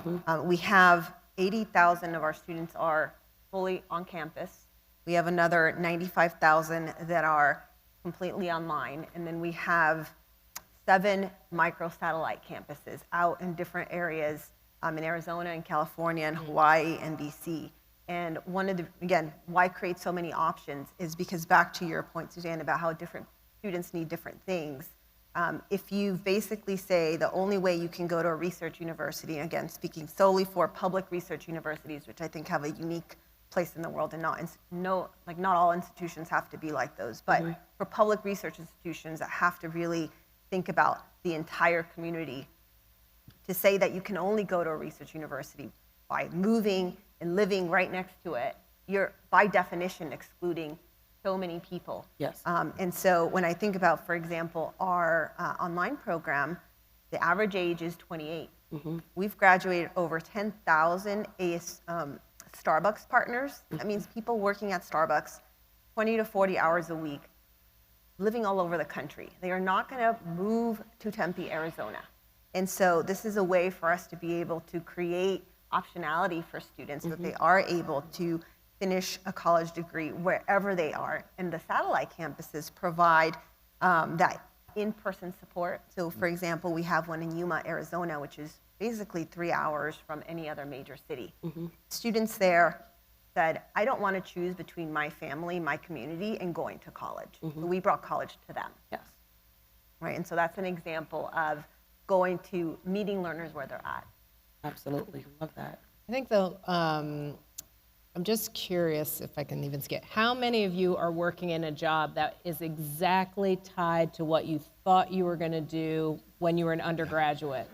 We have 80,000 of our students are fully on campus. We have another 95,000 that are completely online, and then we have 7 microsatellite campuses out in different areas in Arizona and California and Hawaii and DC. And why create so many options is because, back to your point, Suzanne, about how different students need different things. If you basically say the only way you can go to a research university, and again, speaking solely for public research universities, which I think have a unique place in the world, and not all institutions have to be like those, but for public research institutions that have to really think about the entire community, to say that you can only go to a research university by moving and living right next to it, you're by definition excluding so many people. Yes. And so when I think about, for example, our online program, the average age is 28. We've graduated over 10,000 Starbucks partners. That means people working at Starbucks 20 to 40 hours a week, living all over the country. They are not going to move to Tempe, Arizona. And so this is a way for us to be able to create optionality for students that they are able to finish a college degree wherever they are. And the satellite campuses provide that in-person support. So for example, we have one in Yuma, Arizona, which is basically 3 hours from any other major city. Students there said, I don't want to choose between my family, my community, and going to college. So we brought college to them. Yes. Right, and so that's an example of going to meeting learners where they're at. Absolutely. Love that. I think though, I'm just curious if I can even get, how many of you are working in a job that is exactly tied to what you thought you were going to do when you were an undergraduate?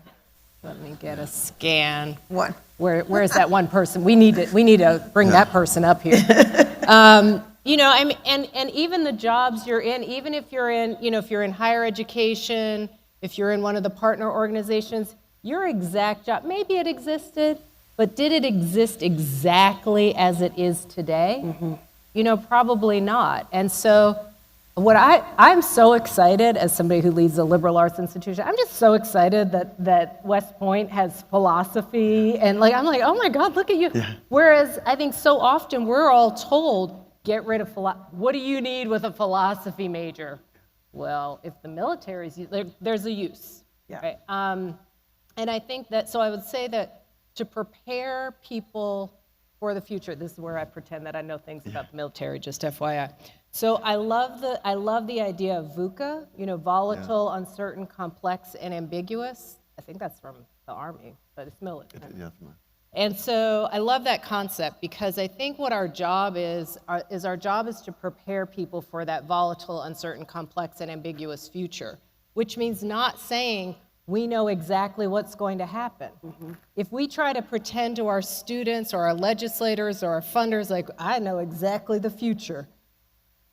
Let me get a scan. One. Where is that one person? We need to bring that person up here. You know, I mean, and even the jobs you're in, even if you're in, you know, if you're in higher education, if you're in one of the partner organizations, your exact job, maybe it existed, but did it exist exactly as it is today? You know, probably not. And so what I'm so excited as somebody who leads a liberal arts institution, I'm just so excited that West Point has philosophy, and like, I'm like, oh my God, look at you. Yeah. Whereas I think so often we're all told, get rid of what do you need with a philosophy major? Well, if the military's, there's a use. Yeah. Right? And I think that, so I would say that to prepare people for the future, this is where I pretend that I know things about the military, just FYI. So I love the idea of VUCA, you know, volatile, uncertain, complex, and ambiguous. I think that's from the Army, but it's military. And so I love that concept because I think what our job is to prepare people for that volatile, uncertain, complex, and ambiguous future, which means not saying we know exactly what's going to happen. If we try to pretend to our students or our legislators or our funders like, I know exactly the future,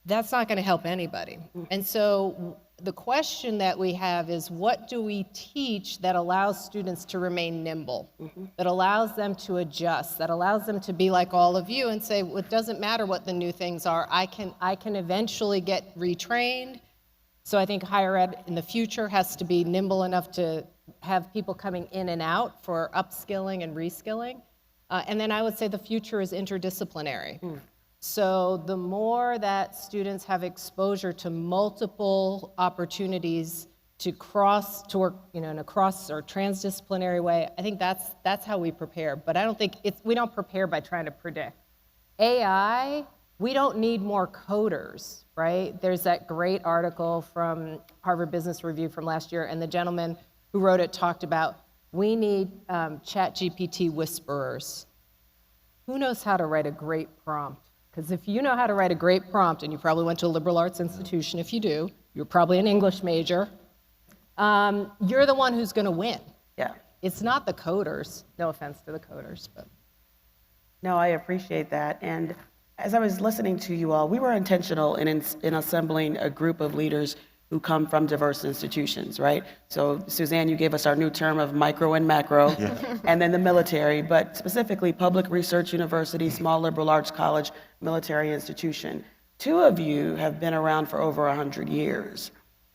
that's not going to help anybody. And so the question that we have is, what do we teach that allows students to remain nimble, that allows them to adjust, that allows them to be like all of you and say, well, it doesn't matter what the new things are, I can eventually get retrained. So I think higher ed in the future has to be nimble enough to have people coming in and out for upskilling and reskilling. And then I would say the future is interdisciplinary. So the more that students have exposure to multiple opportunities to work, you know, in a cross or transdisciplinary way, I think that's how we prepare. But I don't think we don't prepare by trying to predict. AI, we don't need more coders, right? There's that great article from Harvard Business Review from last year, and the gentleman who wrote it talked about, we need ChatGPT whisperers. Who knows how to write a great prompt? Because if you know how to write a great prompt, and you probably went to a liberal arts institution, if you do, you're probably an English major, you're the one who's going to win. Yeah. It's not the coders. No offense to the coders, but. No, I appreciate that. And as I was listening to you all, we were intentional in assembling a group of leaders who come from diverse institutions, right? So Suzanne, you gave us our new term of micro and macro, and then the military, but specifically public research university, small liberal arts college, military institution. Two of you have been around for over 100 years.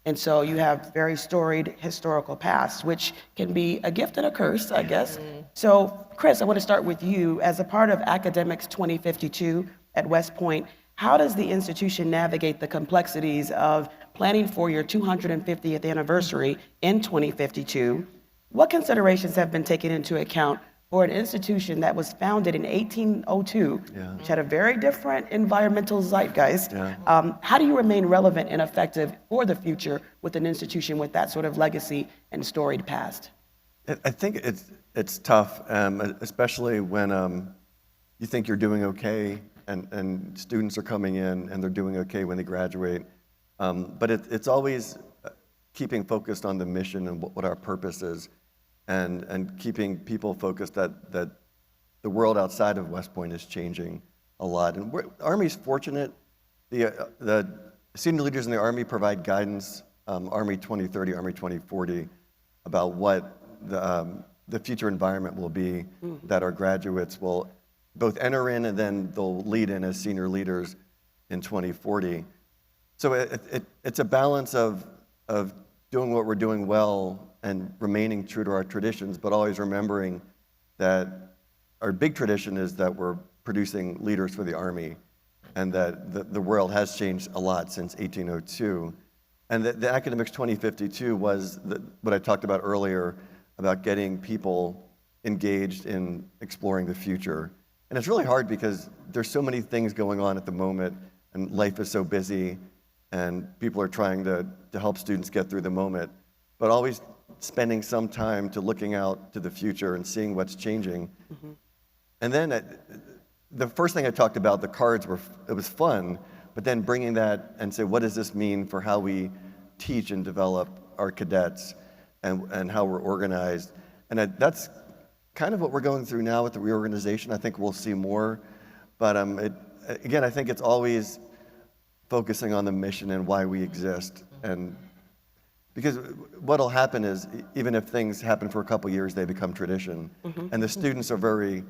And so you have very storied historical past, which can be a gift and a curse, I guess. So Chris, I want to start with you. As a part of Academics 2052 at West Point, how does the institution navigate the complexities of planning for your 250th anniversary in 2052? What considerations have been taken into account for an institution that was founded in 1802, which had a very different environmental zeitgeist? How do you remain relevant and effective for the future with an institution with that sort of legacy and storied past? I think it's tough, especially when you think you're doing okay, and students are coming in and they're doing okay when they graduate. But it's always keeping focused on the mission and what our purpose is, and keeping people focused that the world outside of West Point is changing a lot. And Army's fortunate. The senior leaders in the Army provide guidance, Army 2030, Army 2040, about what the future environment will be that our graduates will both enter in and then they'll lead in as senior leaders in 2040. So it's a balance of doing what we're doing well and remaining true to our traditions, but always remembering that our big tradition is that we're producing leaders for the Army, and that the world has changed a lot since 1802. And the Academics 2052 was what I talked about earlier, about getting people engaged in exploring the future. And it's really hard because there's so many things going on at the moment, and life is so busy, and people are trying to help students get through the moment, but always spending some time to looking out to the future and seeing what's changing. And then the first thing I talked about, the cards, it was fun, but then bringing that and say, what does this mean for how we teach and develop our cadets and how we're organized? And that's kind of what we're going through now with the reorganization. I think we'll see more, but again, I think it's always focusing on the mission and why we exist. And because what'll happen is, even if things happen for a couple years, they become tradition. And the students are very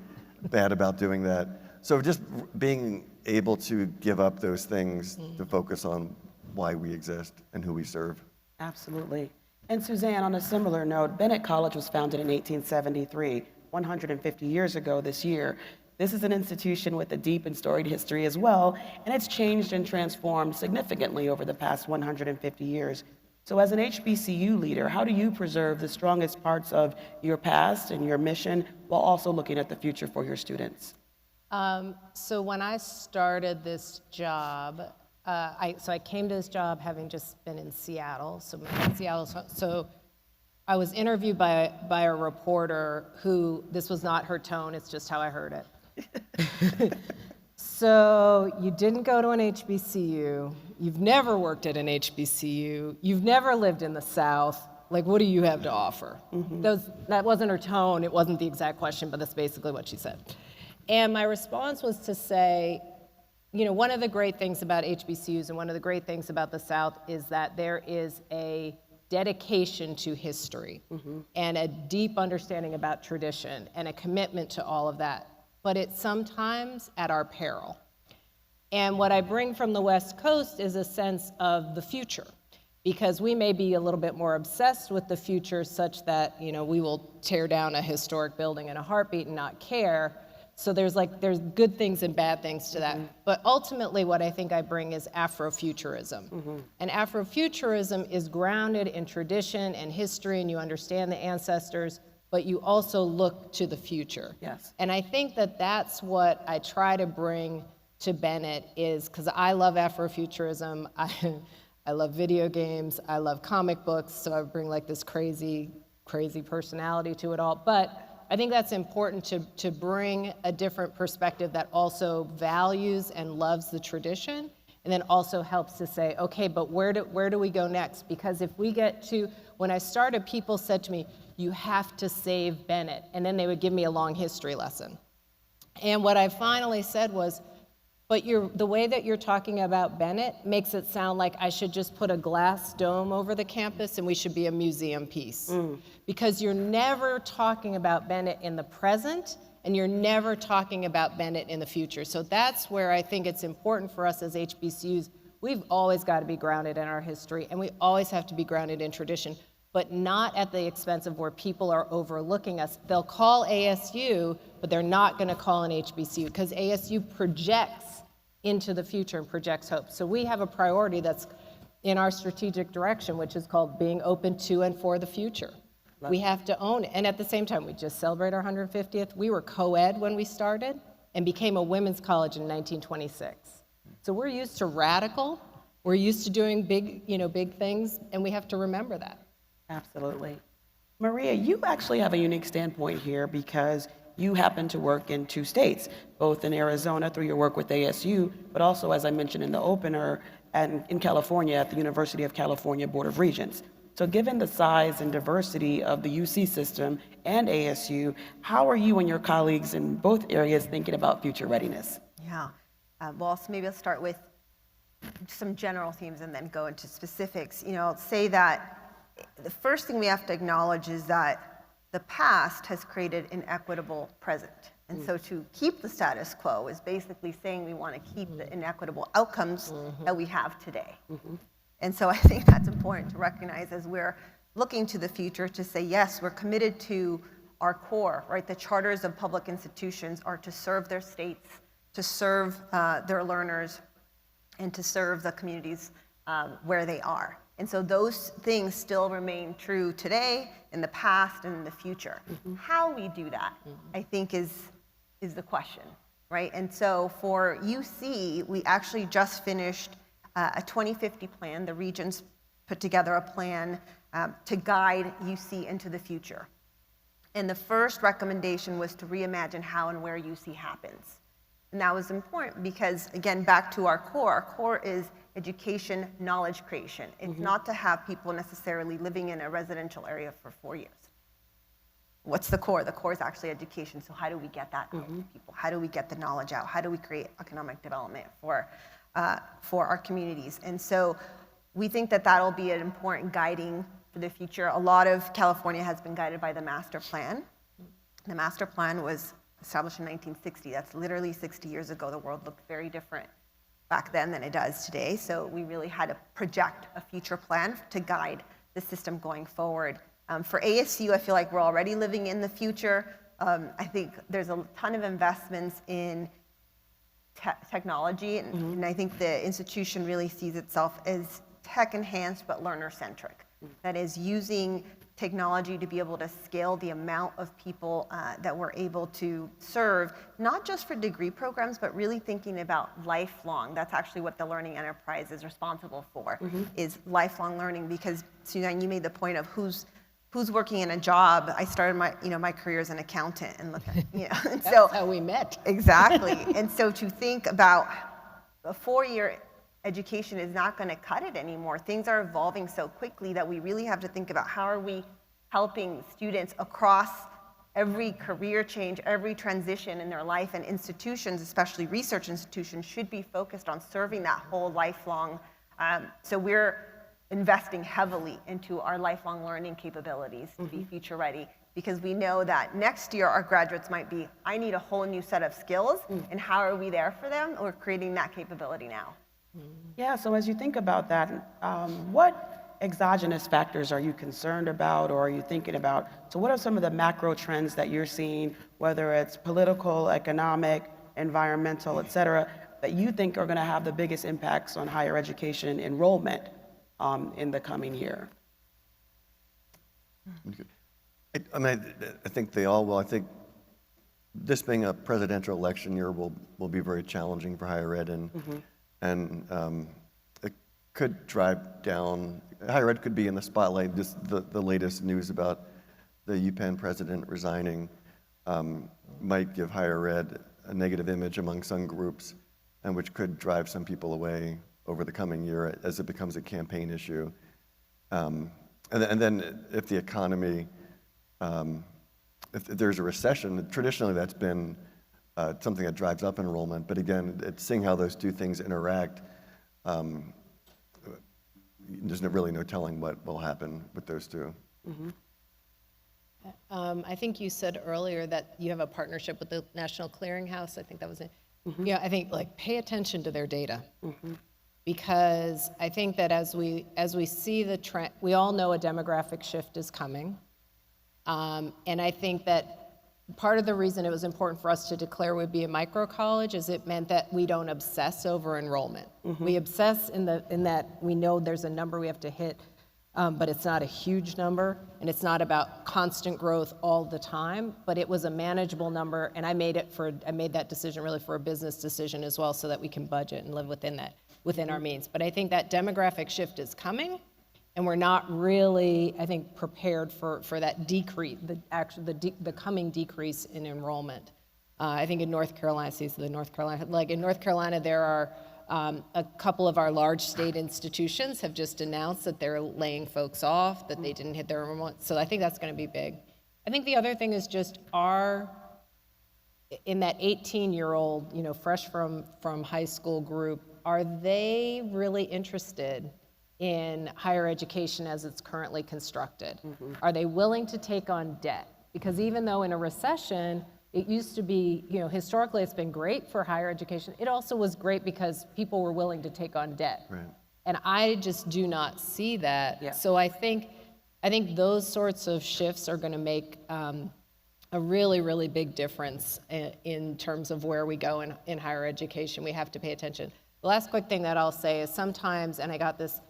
bad about doing that. So just being able to give up those things to focus on why we exist and who we serve. Absolutely. And Suzanne, on a similar note, Bennett College was founded in 1873, 150 years ago this year. This is an institution with a deep and storied history as well, and it's changed and transformed significantly over the past 150 years. So as an HBCU leader, how do you preserve the strongest parts of your past and your mission while also looking at the future for your students? So when I started this job, I came to this job having just been in Seattle. So I was interviewed by a reporter who, this was not her tone, it's just how I heard it. So you didn't go to an HBCU, you've never worked at an HBCU, you've never lived in the South, like what do you have to offer? That wasn't her tone, it wasn't the exact question, but that's basically what she said. And my response was to say, you know, one of the great things about HBCUs and one of the great things about the South is that there is a dedication to history and a deep understanding about tradition and a commitment to all of that, but it's sometimes at our peril. And what I bring from the West Coast is a sense of the future, because we may be a little bit more obsessed with the future such that, you know, we will tear down a historic building in a heartbeat and not care. So there's good things and bad things to that. But ultimately what I think I bring is Afrofuturism. And Afrofuturism is grounded in tradition and history, and you understand the ancestors, but you also look to the future. Yes. And I think that that's what I try to bring to Bennett, is because I love Afrofuturism, I love video games, I love comic books, so I bring like this crazy personality to it all. But I think that's important to bring a different perspective that also values and loves the tradition, and then also helps to say, okay, but where do we go next? Because if we get to, when I started, people said to me, you have to save Bennett, and then they would give me a long history lesson. And what I finally said was, but the way that you're talking about Bennett makes it sound like I should just put a glass dome over the campus and we should be a museum piece. Because you're never talking about Bennett in the present, and you're never talking about Bennett in the future. So that's where I think it's important for us as HBCUs. We've always got to be grounded in our history, and we always have to be grounded in tradition, but not at the expense of where people are overlooking us. They'll call ASU, but they're not going to call an HBCU, because ASU projects into the future and projects hope. So we have a priority that's in our strategic direction, which is called being open to and for the future. We have to own it. And at the same time, we just celebrate our 150th. We were co-ed when we started and became a women's college in 1926. So we're used to radical, we're used to doing big things, and we have to remember that. Absolutely. Maria, you actually have a unique standpoint here, because you happen to work in 2 states, both in Arizona through your work with ASU, but also, as I mentioned in the opener, and in California at the University of California Board of Regents. So given the size and diversity of the UC system and ASU, how are you and your colleagues in both areas thinking about future readiness? Yeah. Well, so maybe I'll start with some general themes and then go into specifics. I'll say that the first thing we have to acknowledge is that the past has created an equitable present. And so to keep the status quo is basically saying we want to keep the inequitable outcomes that we have today. And so I think that's important to recognize as we're looking to the future to say, yes, we're committed to our core, right? The charters of public institutions are to serve their states, to serve their learners, and to serve the communities where they are. And so those things still remain true today, in the past, and in the future. How we do that, I think, is the question, right? And so for UC, we actually just finished a 2050 plan. The Regents put together a plan to guide UC into the future. And the first recommendation was to reimagine how and where UC happens. And that was important because, again, back to our core is education, knowledge creation. It's not to have people necessarily living in a residential area for 4 years. What's the core? The core is actually education. So how do we get that out to people? How do we get the knowledge out? How do we create economic development for our communities? And so we think that that'll be an important guiding for the future. A lot of California has been guided by the master plan. The master plan was established in 1960. That's literally 60 years ago. The world looked very different back then than it does today. So we really had to project a future plan to guide the system going forward. For ASU, I feel like we're already living in the future. I think there's a ton of investments in technology, and I think the institution really sees itself as tech-enhanced but learner-centric. That is, using technology to be able to scale the amount of people that we're able to serve, not just for degree programs, but really thinking about lifelong. That's actually what the Learning Enterprise is responsible for, is lifelong learning. Because, Suzanne, you made the point of who's working in a job. I started my career as an accountant, and look at, and That's so how we met. Exactly. And so to think about a 4-year education is not going to cut it anymore. Things are evolving so quickly that we really have to think about how are we helping students across every career change, every transition in their life, and institutions, especially research institutions, should be focused on serving that whole lifelong. So we're investing heavily into our lifelong learning capabilities to be future ready, because we know that next year our graduates might be, I need a whole new set of skills, and how are we there for them? We're creating that capability now. Yeah, so as you think about that, what exogenous factors are you concerned about or are you thinking about? So what are some of the macro trends that you're seeing, whether it's political, economic, environmental, et cetera, that you think are going to have the biggest impacts on higher education enrollment in the coming year? I think they all will. I think this being a presidential election year will be very challenging for higher ed, and it could drive down, higher ed could be in the spotlight. Just the latest news about the UPenn president resigning might give higher ed a negative image among some groups, and which could drive some people away over the coming year as it becomes a campaign issue. And then if the economy, if there's a recession, traditionally that's been something that drives up enrollment, but again, it's seeing how those two things interact. There's really no telling what will happen with those two. I think you said earlier that you have a partnership with the National Clearinghouse. I think that was it. Yeah, I think pay attention to their data, because I think that as we see the trend, we all know a demographic shift is coming, and I think that part of the reason it was important for us to declare we'd be a micro college is it meant that we don't obsess over enrollment. We obsess in that we know there's a number we have to hit, but it's not a huge number, and it's not about constant growth all the time, but it was a manageable number, and I made that decision really for a business decision as well, so that we can budget and live within our means. But I think that demographic shift is coming, And we're not really, I think, prepared for that decrease, the coming decrease in enrollment. I think in North Carolina, in North Carolina, there are a couple of our large state institutions have just announced that they're laying folks off, that they didn't hit their enrollment. So I think that's going to be big. I think the other thing is just in that 18-year-old, fresh from high school group, are they really interested in higher education as it's currently constructed? Are they willing to take on debt? Because even though in a recession, it used to be, historically it's been great for higher education, it also was great because people were willing to take on debt. Right. And I just do not see that. Yeah. So I think those sorts of shifts are going to make a really, really big difference in terms of where we go in higher education. We have to pay attention. The last quick thing that I'll say is sometimes, and I got this,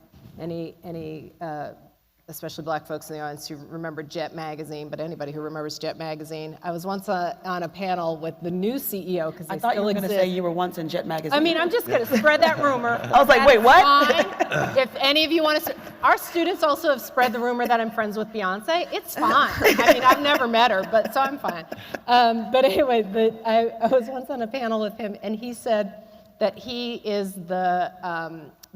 especially black folks in the audience who remember Jet Magazine, but anybody who remembers Jet Magazine, I was once on a panel with the new CEO, because they I thought still you were going exist. to say you were once in Jet Magazine. I mean, I'm just going to spread that rumor. I was like, wait, what? Fine. If any of you want to, our students also have spread the rumor that I'm friends with Beyonce. It's fine. I mean, I've never met her, but so I'm fine. But anyway, I was once on a panel with him, and he said that he is the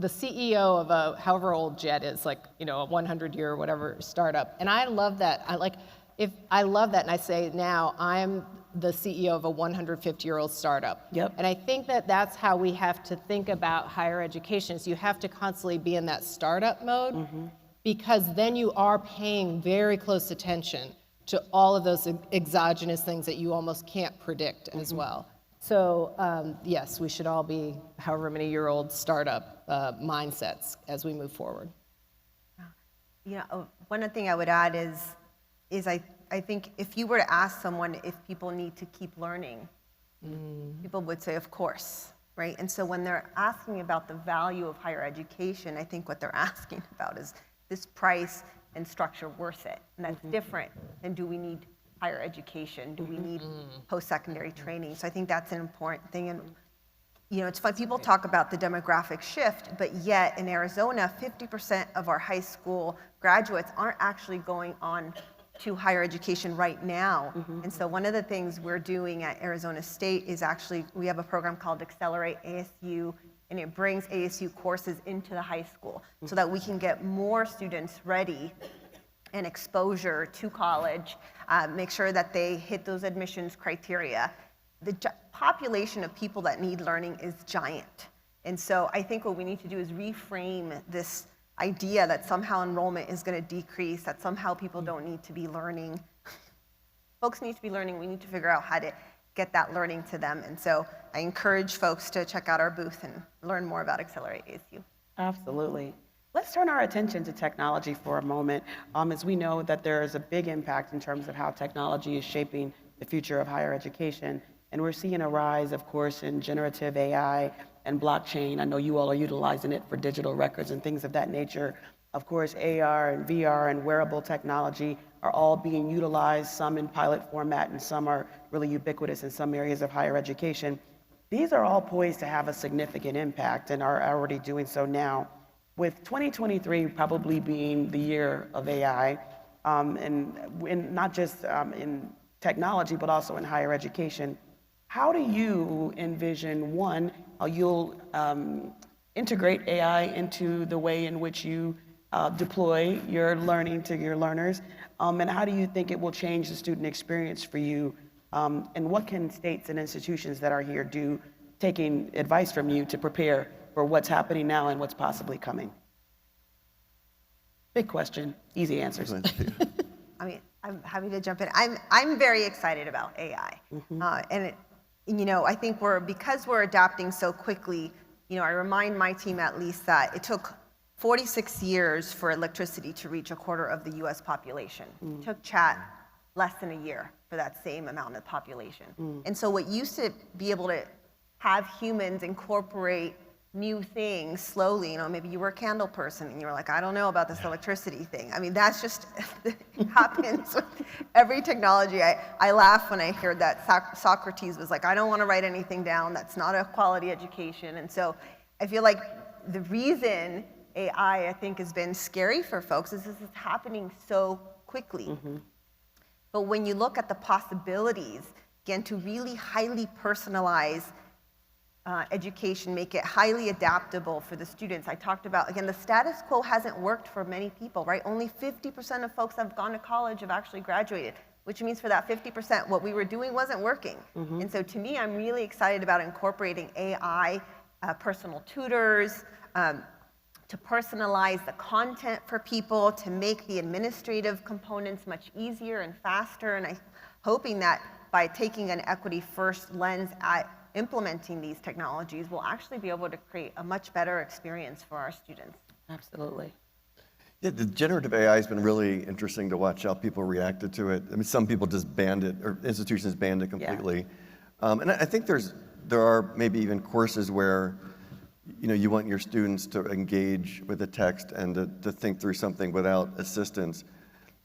CEO of a however old Jet is, like, a 100-year or whatever startup. And I love that. I love that, and I say now I'm the CEO of a 150-year-old startup. Yep. And I think that that's how we have to think about higher education, is you have to constantly be in that startup mode, because then you are paying very close attention to all of those exogenous things that you almost can't predict as well. So yes, we should all be however many year old startup mindsets as we move forward. One thing I would add is I think if you were to ask someone if people need to keep learning, people would say, of course, right? And so when they're asking about the value of higher education, I think what they're asking about is this price and structure worth it? And that's different than, do we need higher education? Do we need post-secondary training? So I think that's an important thing. And it's fun, people talk about the demographic shift, but yet in Arizona, 50% of our high school graduates aren't actually going on to higher education right now. And so one of the things we're doing at Arizona State is actually, we have a program called Accelerate ASU, and it brings ASU courses into the high school so that we can get more students ready and exposure to college, make sure that they hit those admissions criteria. The population of people that need learning is giant. And so I think what we need to do is reframe this idea that somehow enrollment is going to decrease, that somehow people don't need to be learning. Folks need to be learning. We need to figure out how to get that learning to them. And so I encourage folks to check out our booth and learn more about Accelerate ASU. Absolutely. Let's turn our attention to technology for a moment, as we know that there is a big impact in terms of how technology is shaping the future of higher education. And we're seeing a rise, of course, in generative AI and blockchain. I know you all are utilizing it for digital records and things of that nature. Of course, AR and VR and wearable technology are all being utilized, some in pilot format and some are really ubiquitous in some areas of higher education. These are all poised to have a significant impact and are already doing so now. With 2023 probably being the year of AI, and not just in technology, but also in higher education, how do you envision, one, how you'll integrate AI into the way in which you deploy your learning to your learners, and how do you think it will change the student experience for you, and what can states and institutions that are here do, taking advice from you, to prepare for what's happening now and what's possibly coming? Big question, easy answers. I mean, I'm happy to jump in. I'm very excited about AI. And I think because we're adapting so quickly, I remind my team at least that it took 46 years for electricity to reach a quarter of the US population. It took chat less than a year for that same amount of population. And so what used to be able to have humans incorporate new things slowly, maybe you were a candle person and you were like, I don't know about this electricity thing. I mean, that's just, it happens with every technology. I laugh when I hear that Socrates was like, I don't want to write anything down. That's not a quality education. And so I feel like the reason AI, I think, has been scary for folks is this is happening so quickly. But when you look at the possibilities, again, to really highly personalize education, make it highly adaptable for the students. I talked about, again, the status quo hasn't worked for many people, right? Only 50% of folks that have gone to college have actually graduated, which means for that 50%, what we were doing wasn't working. And so to me, I'm really excited about incorporating AI, personal tutors, to personalize the content for people, to make the administrative components much easier and faster. And I'm hoping that by taking an equity first lens at implementing these technologies, we'll actually be able to create a much better experience for our students. Absolutely. Yeah, the generative AI has been really interesting to watch how people reacted to it. I mean, some people just banned it, or institutions banned it completely. And I think there are maybe even courses where you want your students to engage with the text and to think through something without assistance.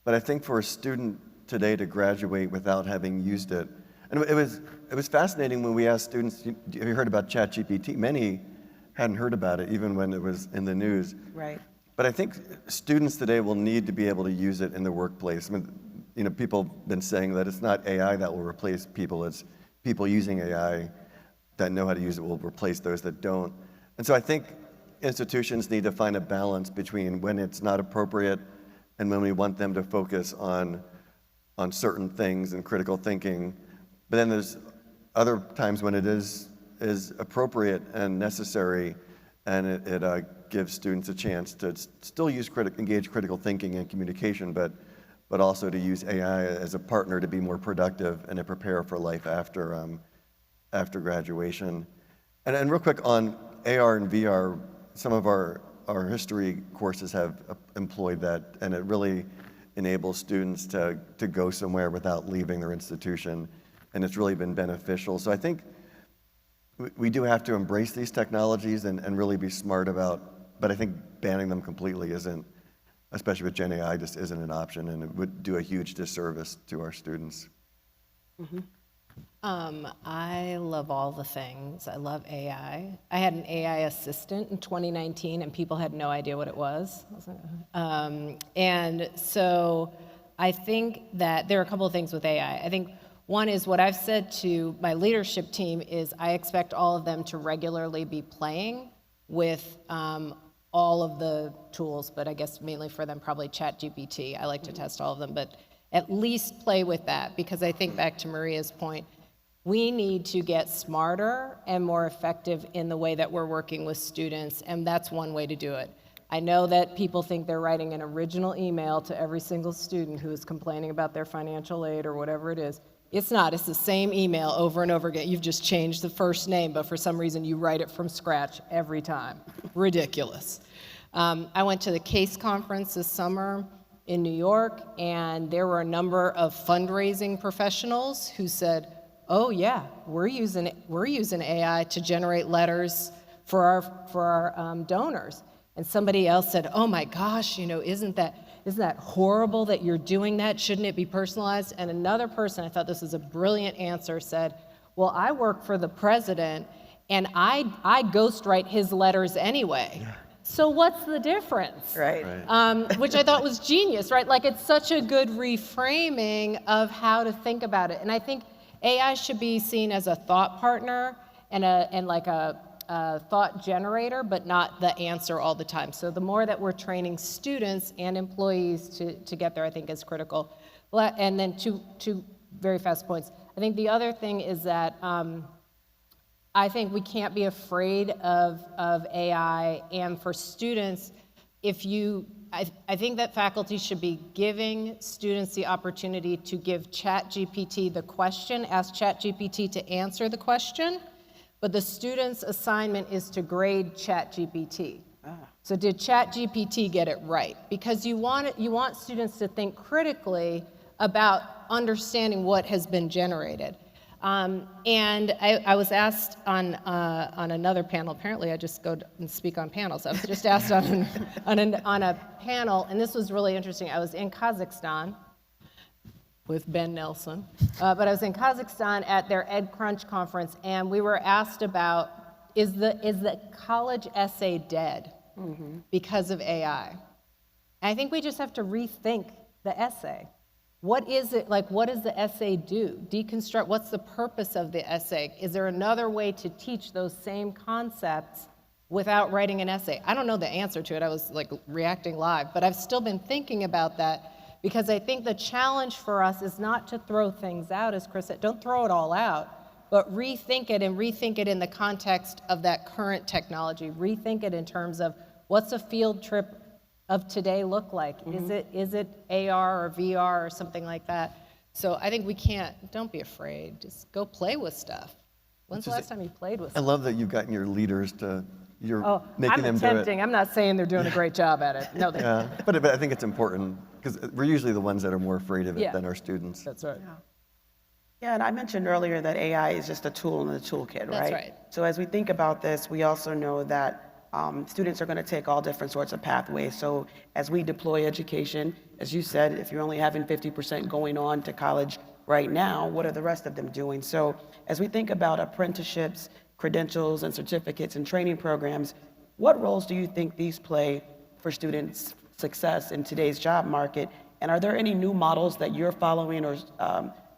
But I think for a student today to graduate without having used it, and it was fascinating when we asked students, have you heard about ChatGPT? Many hadn't heard about it, even when it was in the news. Right. But I think students today will need to be able to use it in the workplace. I mean, people have been saying that it's not AI that will replace people, it's people using AI that know how to use it will replace those that don't. And so I think institutions need to find a balance between when it's not appropriate and when we want them to focus on certain things and critical thinking. But then there's other times when it is appropriate and necessary, and it gives students a chance to still engage critical thinking and communication, but also to use AI as a partner to be more productive and to prepare for life after graduation. And real quick on AR and VR, some of our history courses have employed that, and it really enables students to go somewhere without leaving their institution, and it's really been beneficial. So I think we do have to embrace these technologies and really be smart about, but I think banning them completely isn't, especially with Gen AI, just isn't an option, and it would do a huge disservice to our students. I love all the things. I love AI. I had an AI assistant in 2019, and people had no idea what it was. And so I think that there are a couple of things with AI. I think one is what I've said to my leadership team is I expect all of them to regularly be playing with all of the tools, but I guess mainly for them probably ChatGPT. I like to test all of them, but at least play with that, because I think back to Maria's point, we need to get smarter and more effective in the way that we're working with students, and that's one way to do it. I know that people think they're writing an original email to every single student who is complaining about their financial aid or whatever it is. It's not, it's the same email over and over again. You've just changed the first name, but for some reason you write it from scratch every time. Ridiculous. I went to the CASE conference this summer in New York, and there were a number of fundraising professionals who said, oh yeah, we're using AI to generate letters for our donors. And somebody else said, oh my gosh, isn't that horrible that you're doing that? Shouldn't it be personalized? And another person, I thought this was a brilliant answer, said, well, I work for the president and I ghostwrite his letters anyway. So what's the difference? Right. Which I thought was genius, right? Like, it's such a good reframing of how to think about it. And I think AI should be seen as a thought partner and like a thought generator, but not the answer all the time. So the more that we're training students and employees to get there, I think is critical. And then two very fast points. I think the other thing is that I think we can't be afraid of AI, and for students, I think that faculty should be giving students the opportunity to give ChatGPT the question, ask ChatGPT to answer the question, but the student's assignment is to grade ChatGPT. So did ChatGPT get it right? Because you want students to think critically about understanding what has been generated. And I was asked on another panel. Apparently, I just go and speak on panels. I was just asked on a panel, and this was really interesting. I was in Kazakhstan with Ben Nelson, but I was in Kazakhstan at their EdCrunch conference, and we were asked about is the college essay dead? because of AI. And I think we just have to rethink the essay. What is it, like, what does the essay do? Deconstruct, what's the purpose of the essay? Is there another way to teach those same concepts without writing an essay? I don't know the answer to it. I was like reacting live, but I've still been thinking about that because I think the challenge for us is not to throw things out, as Chris said, don't throw it all out, but rethink it and rethink it in the context of that current technology. Rethink it in terms of what's a field trip of today look like? Is it AR or VR or something like that? So I think we can't, don't be afraid, just go play with stuff. When's the last time you played with I stuff? love that you've gotten your leaders to, you're making I'm them attempting. do it. I'm not saying they're doing a great job at it. No, Yeah, but I think it's important because we're usually the ones that are more afraid of it Yeah. than our students. that's right. Yeah, and I mentioned earlier that AI is just a tool in the toolkit, right? That's right. So as we think about this, we also know that students are going to take all different sorts of pathways. So as we deploy education, as you said, if you're only having 50% going on to college right now, what are the rest of them doing? So as we think about apprenticeships, credentials, and certificates and training programs, what roles do you think these play for students' success in today's job market? And are there any new models that you're following or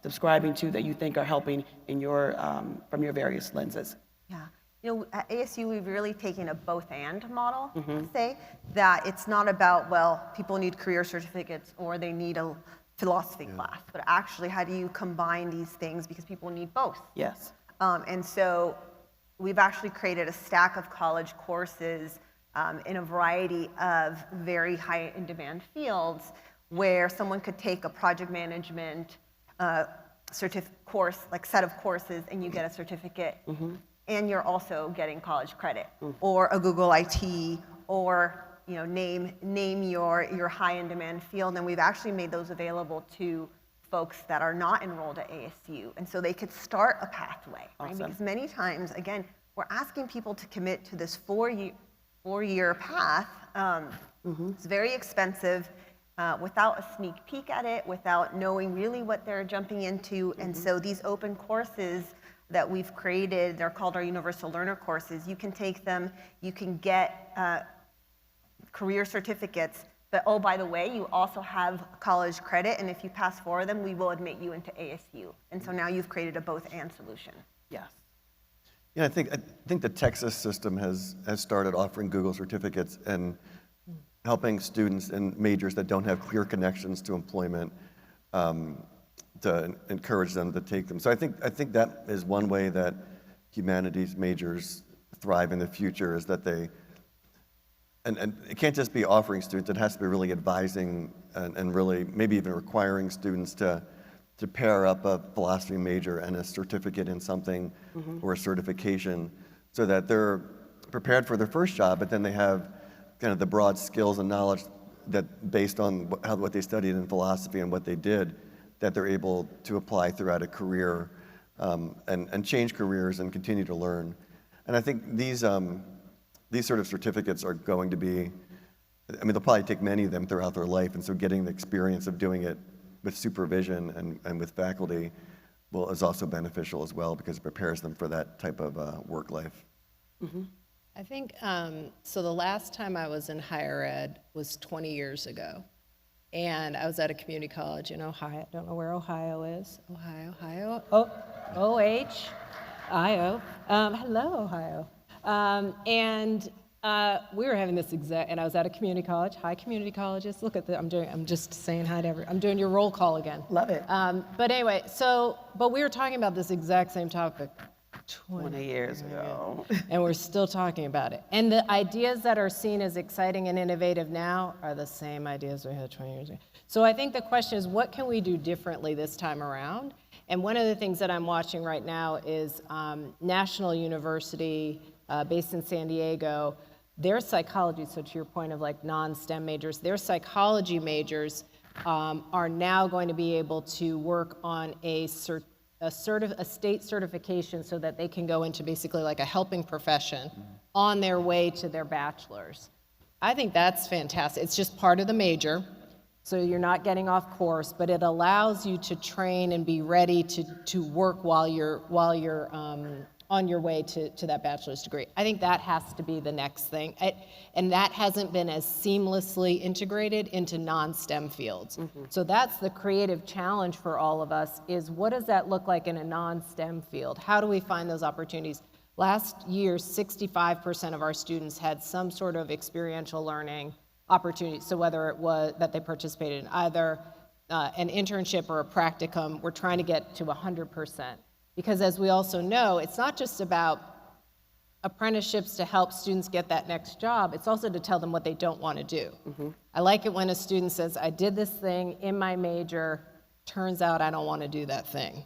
subscribing to that you think are helping in your, from your various lenses? Yeah. You know, at ASU, we've really taken a both-and model to say that it's not about, well, people need career certificates or they need a philosophy class, but actually how do you combine these things because people need both. Yes. And so we've actually created a stack of college courses in a variety of very high in-demand fields where someone could take a project management course, like set of courses, and you get a certificate. And you're also getting college credit, or a Google IT, or name your high in demand field. And we've actually made those available to folks that are not enrolled at ASU, and so they could start a pathway. Right? Awesome. Because many times, again, we're asking people to commit to this four-year path. It's very expensive. Without a sneak peek at it, without knowing really what they're jumping into. And so these open courses that we've created, they're called our Universal Learner courses. You can take them, you can get career certificates, but oh, by the way, you also have college credit, and if you pass 4 of them, we will admit you into ASU. And so now you've created a both-and solution. Yes. Yeah, I think the Texas system has started offering Google certificates and helping students in majors that don't have clear connections to employment to encourage them to take them. So I think that is one way that humanities majors thrive in the future, is that they, and it can't just be offering students, it has to be really advising and really maybe even requiring students to pair up a philosophy major and a certificate in something or a certification so that they're prepared for their first job, but then they have kind of the broad skills and knowledge that based on what they studied in philosophy and what they did, that they're able to apply throughout a career and change careers and continue to learn. And I think these sort of certificates are going to be, I mean, they'll probably take many of them throughout their life, and so getting the experience of doing it with supervision and with faculty is also beneficial as well, because it prepares them for that type of work life. I think, so the last time I was in higher ed was 20 years ago. And I was at a community college in Ohio. I don't know where Ohio is. Ohio. Oh, O-H-I-O. Hello, Ohio. And we were having this and I was at a community college. Hi, community colleges. Look at I'm just saying hi to everyone. I'm doing your roll call again. Love it. But anyway, but we were talking about this exact same topic 20 years ago. And we're still talking about it. And the ideas that are seen as exciting and innovative now are the same ideas we had 20 years ago. So I think the question is, what can we do differently this time around? And one of the things that I'm watching right now is National University, based in San Diego, their psychology, so to your point of like non-STEM majors, their psychology majors are now going to be able to work on a state certification so that they can go into basically like a helping profession on their way to their bachelor's. I think that's fantastic. It's just part of the major, so you're not getting off course, but it allows you to train and be ready to work while you're on your way to that bachelor's degree. I think that has to be the next thing. And that hasn't been as seamlessly integrated into non-STEM fields. So that's the creative challenge for all of us, is what does that look like in a non-STEM field? How do we find those opportunities? Last year, 65% of our students had some sort of experiential learning opportunity. So whether it was that they participated in either an internship or a practicum, we're trying to get to 100%. Because as we also know, it's not just about apprenticeships to help students get that next job, it's also to tell them what they don't want to do. I like it when a student says, I did this thing in my major, turns out I don't want to do that thing.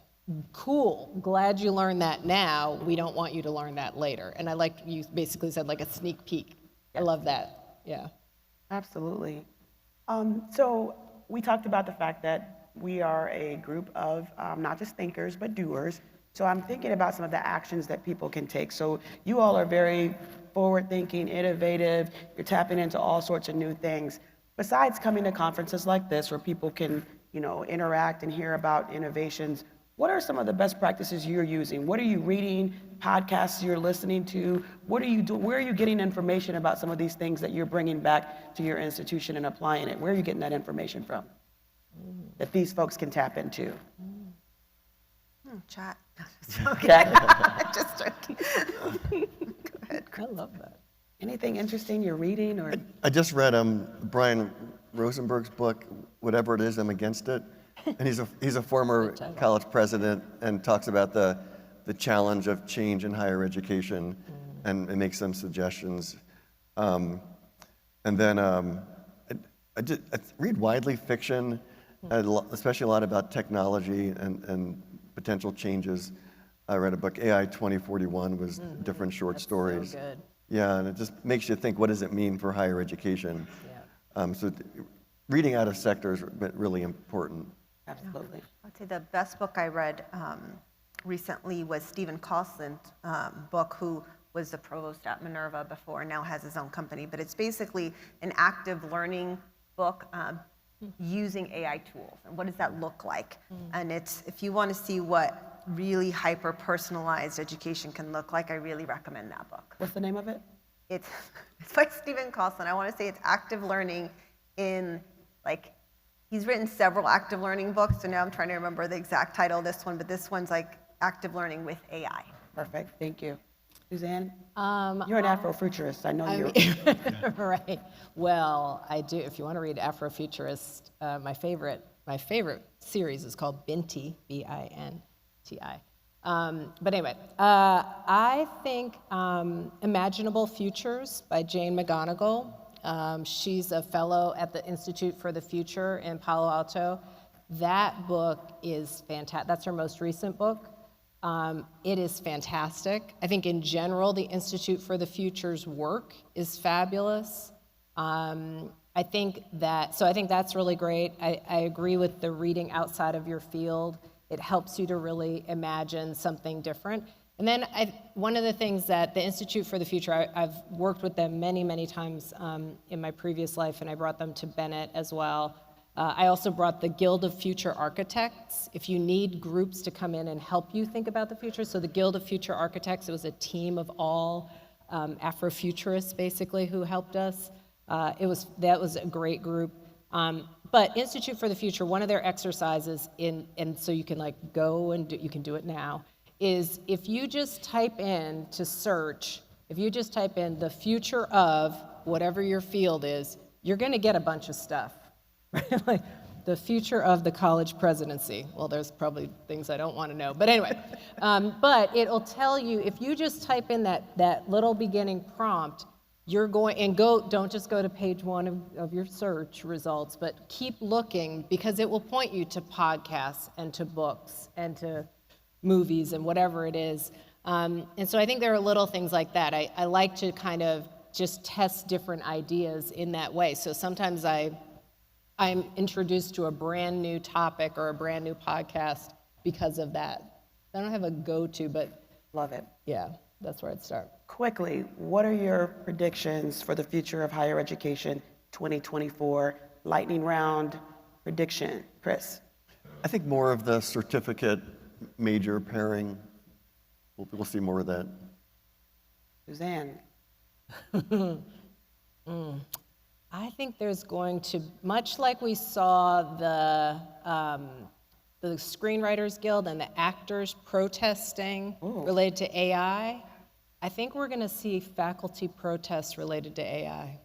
Cool, glad you learned that now, we don't want you to learn that later. And I like, you basically said like a sneak peek. I love that, yeah. Absolutely. So we talked about the fact that we are a group of not just thinkers, but doers. So I'm thinking about some of the actions that people can take. So you all are very forward-thinking, innovative. You're tapping into all sorts of new things. Besides coming to conferences like this where people can, interact and hear about innovations, what are some of the best practices you're using? What are you reading, podcasts you're listening to? What are you doing? Where are you getting information about some of these things that you're bringing back to your institution and applying it? Where are you getting that information from that these folks can tap into? Chat. Chat. Just joking. Go ahead. I love that. Anything interesting you're reading? Or I just read Brian Rosenberg's book, Whatever It Is, I'm Against It. And he's a former college president and talks about the challenge of change in higher education and makes some suggestions. And then I read widely fiction, especially a lot about technology and potential changes. I read a book, AI 2041, was different short stories. So good. Yeah, and it just makes you think, what does it mean for higher education? Yeah. So reading out of sectors is really important. absolutely. I'd say the best book I read recently was Stephen Koslin's book, who was the provost at Minerva before, now has his own company. But it's basically an active learning book using AI tools. And what does that look like? And it's, if you want to see what really hyper-personalized education can look like, I really recommend that book. What's the name of it? It's by Stephen Koslin. I want to say it's active learning in, like, he's written several active learning books, so now I'm trying to remember the exact title of this one, but this one's like active learning with AI. Perfect, thank you. Suzanne, you're an Afrofuturist, I know you're. Right, well, I do, if you want to read Afrofuturist, my favorite series is called Binti, B-I-N-T-I. But anyway, I think Imaginable Futures by Jane McGonigal. She's a fellow at the Institute for the Future in Palo Alto. That book is fantastic. That's her most recent book. It is fantastic. I think in general, the Institute for the Future's work is fabulous. I think that's really great. I agree with the reading outside of your field. It helps you to really imagine something different. And then one of the things that the Institute for the Future, I've worked with them many, many times in my previous life, and I brought them to Bennett as well. I also brought the Guild of Future Architects. If you need groups to come in and help you think about the future, so the Guild of Future Architects, it was a team of all Afrofuturists, basically, who helped us. That was a great group. But Institute for the Future, one of their exercises, and so you can like go and you can do it now, is if you just type in to search, if you just type in the future of whatever your field is, you're going to get a bunch of stuff. Right? Like the future of the college presidency. Well, there's probably things I don't want to know, but anyway. But it'll tell you, if you just type in that little beginning prompt, you're going, and don't just go to page one of your search results, but keep looking, because it will point you to podcasts and to books and to movies and whatever it is. And so I think there are little things like that. I like to kind of just test different ideas in that way. So sometimes I'm introduced to a brand new topic or a brand new podcast because of that. I don't have a go-to, but Love it. yeah, that's where I'd start. Quickly, what are your predictions for the future of higher education 2024? Lightning round prediction. Chris? I think more of the certificate major pairing we'll see more of that. Suzanne. I think there's going to, much like we saw the Screenwriters Guild and the actors protesting related to AI, I think we're going to see faculty protests related to AI.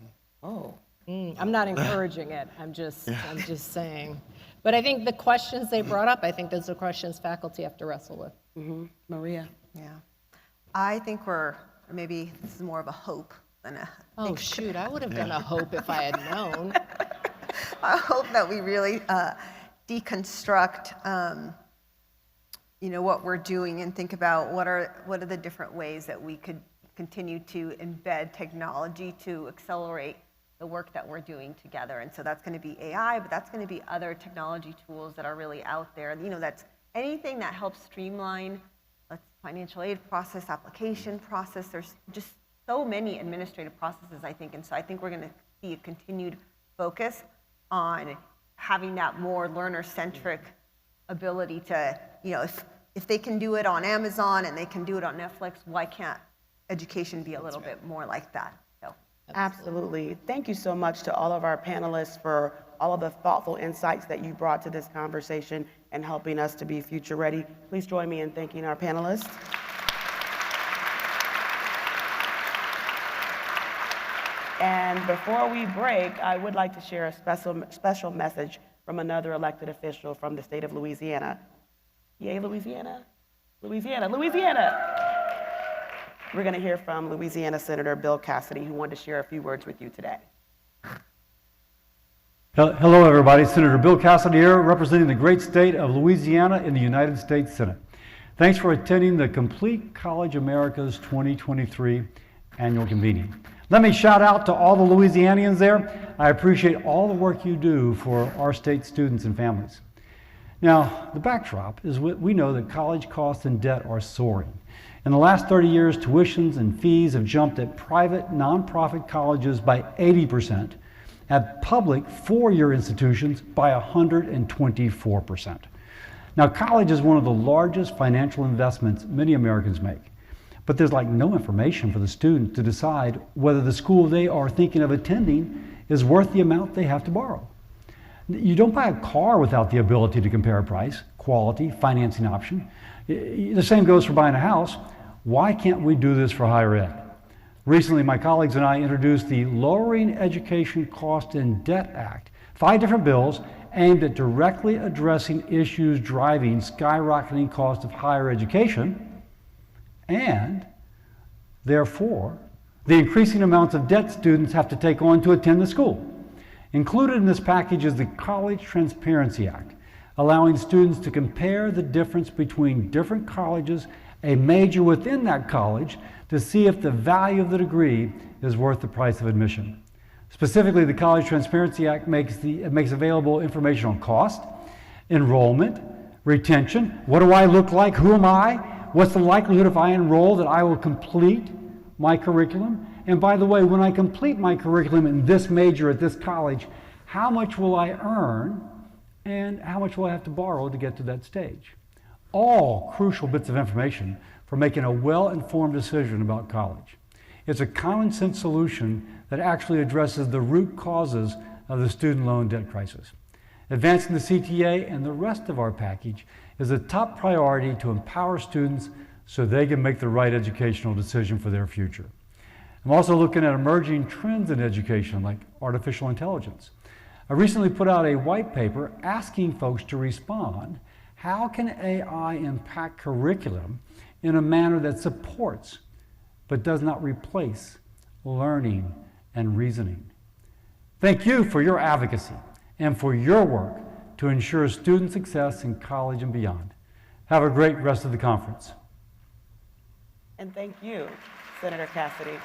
I'm not encouraging it. I'm just saying. But I think the questions they brought up, I think those are questions faculty have to wrestle with. Maria. Yeah. I think maybe this is more of a hope than a. Oh, shoot, I would have done a hope if I had known. I hope that we really deconstruct, what we're doing and think about what are the different ways that we could continue to embed technology to accelerate the work that we're doing together. And so that's going to be AI, but that's going to be other technology tools that are really out there. That's anything that helps streamline a financial aid process, application process. There's just so many administrative processes, I think. And so I think we're going to see a continued focus on having that more learner-centric ability to, if they can do it on Amazon and they can do it on Netflix, why can't education be a little bit more like that? So. Absolutely. Thank you so much to all of our panelists for all of the thoughtful insights that you brought to this conversation and helping us to be future ready. Please join me in thanking our panelists. And before we break, I would like to share a special message from another elected official from the state of Louisiana. Yay, Louisiana? Louisiana, Louisiana! We're going to hear from Louisiana Senator Bill Cassidy, who wanted to share a few words with you today. Hello, everybody. Senator Bill Cassidy here, representing the great state of Louisiana in the United States Senate. Thanks for attending the Complete College America's 2023 Annual Convening. Let me shout out to all the Louisianians there. I appreciate all the work you do for our state students and families. Now, the backdrop is we know that college costs and debt are soaring. In the last 30 years, tuitions and fees have jumped at private, nonprofit colleges by 80%, at public four-year institutions by 124%. Now, college is one of the largest financial investments many Americans make, but there's like no information for the student to decide whether the school they are thinking of attending is worth the amount they have to borrow. You don't buy a car without the ability to compare a price, quality, financing option. The same goes for buying a house. Why can't we do this for higher ed? Recently, my colleagues and I introduced the Lowering Education Cost and Debt Act, 5 different bills aimed at directly addressing issues driving skyrocketing cost of higher education and, therefore, the increasing amounts of debt students have to take on to attend the school. Included in this package is the College Transparency Act, allowing students to compare the difference between different colleges, a major within that college, to see if the value of the degree is worth the price of admission. Specifically, the College Transparency Act makes available information on cost, enrollment, retention, what do I look like, who am I, what's the likelihood if I enroll that I will complete my curriculum, and by the way, when I complete my curriculum in this major at this college, how much will I earn and how much will I have to borrow to get to that stage? All crucial bits of information for making a well-informed decision about college. It's a common sense solution that actually addresses the root causes of the student loan debt crisis. Advancing the CTA and the rest of our package is a top priority to empower students so they can make the right educational decision for their future. I'm also looking at emerging trends in education like artificial intelligence. I recently put out a white paper asking folks to respond, how can AI impact curriculum in a manner that supports but does not replace learning and reasoning? Thank you for your advocacy and for your work to ensure student success in college and beyond. Have a great rest of the conference. And thank you, Senator Cassidy,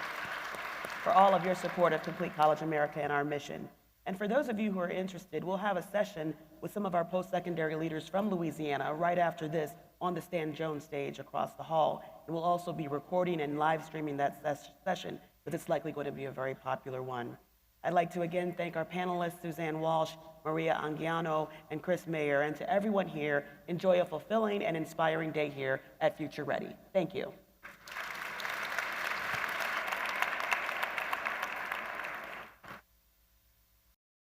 for all of your support of Complete College America and our mission. And for those of you who are interested, we'll have a session with some of our post-secondary leaders from Louisiana right after this on the Stan Jones stage across the hall. And we'll also be recording and live streaming that session, because it's likely going to be a very popular one. I'd like to again thank our panelists, Suzanne Walsh, Maria Anguiano, and Chris Mayer, and to everyone here, enjoy a fulfilling and inspiring day here at Future Ready. Thank you.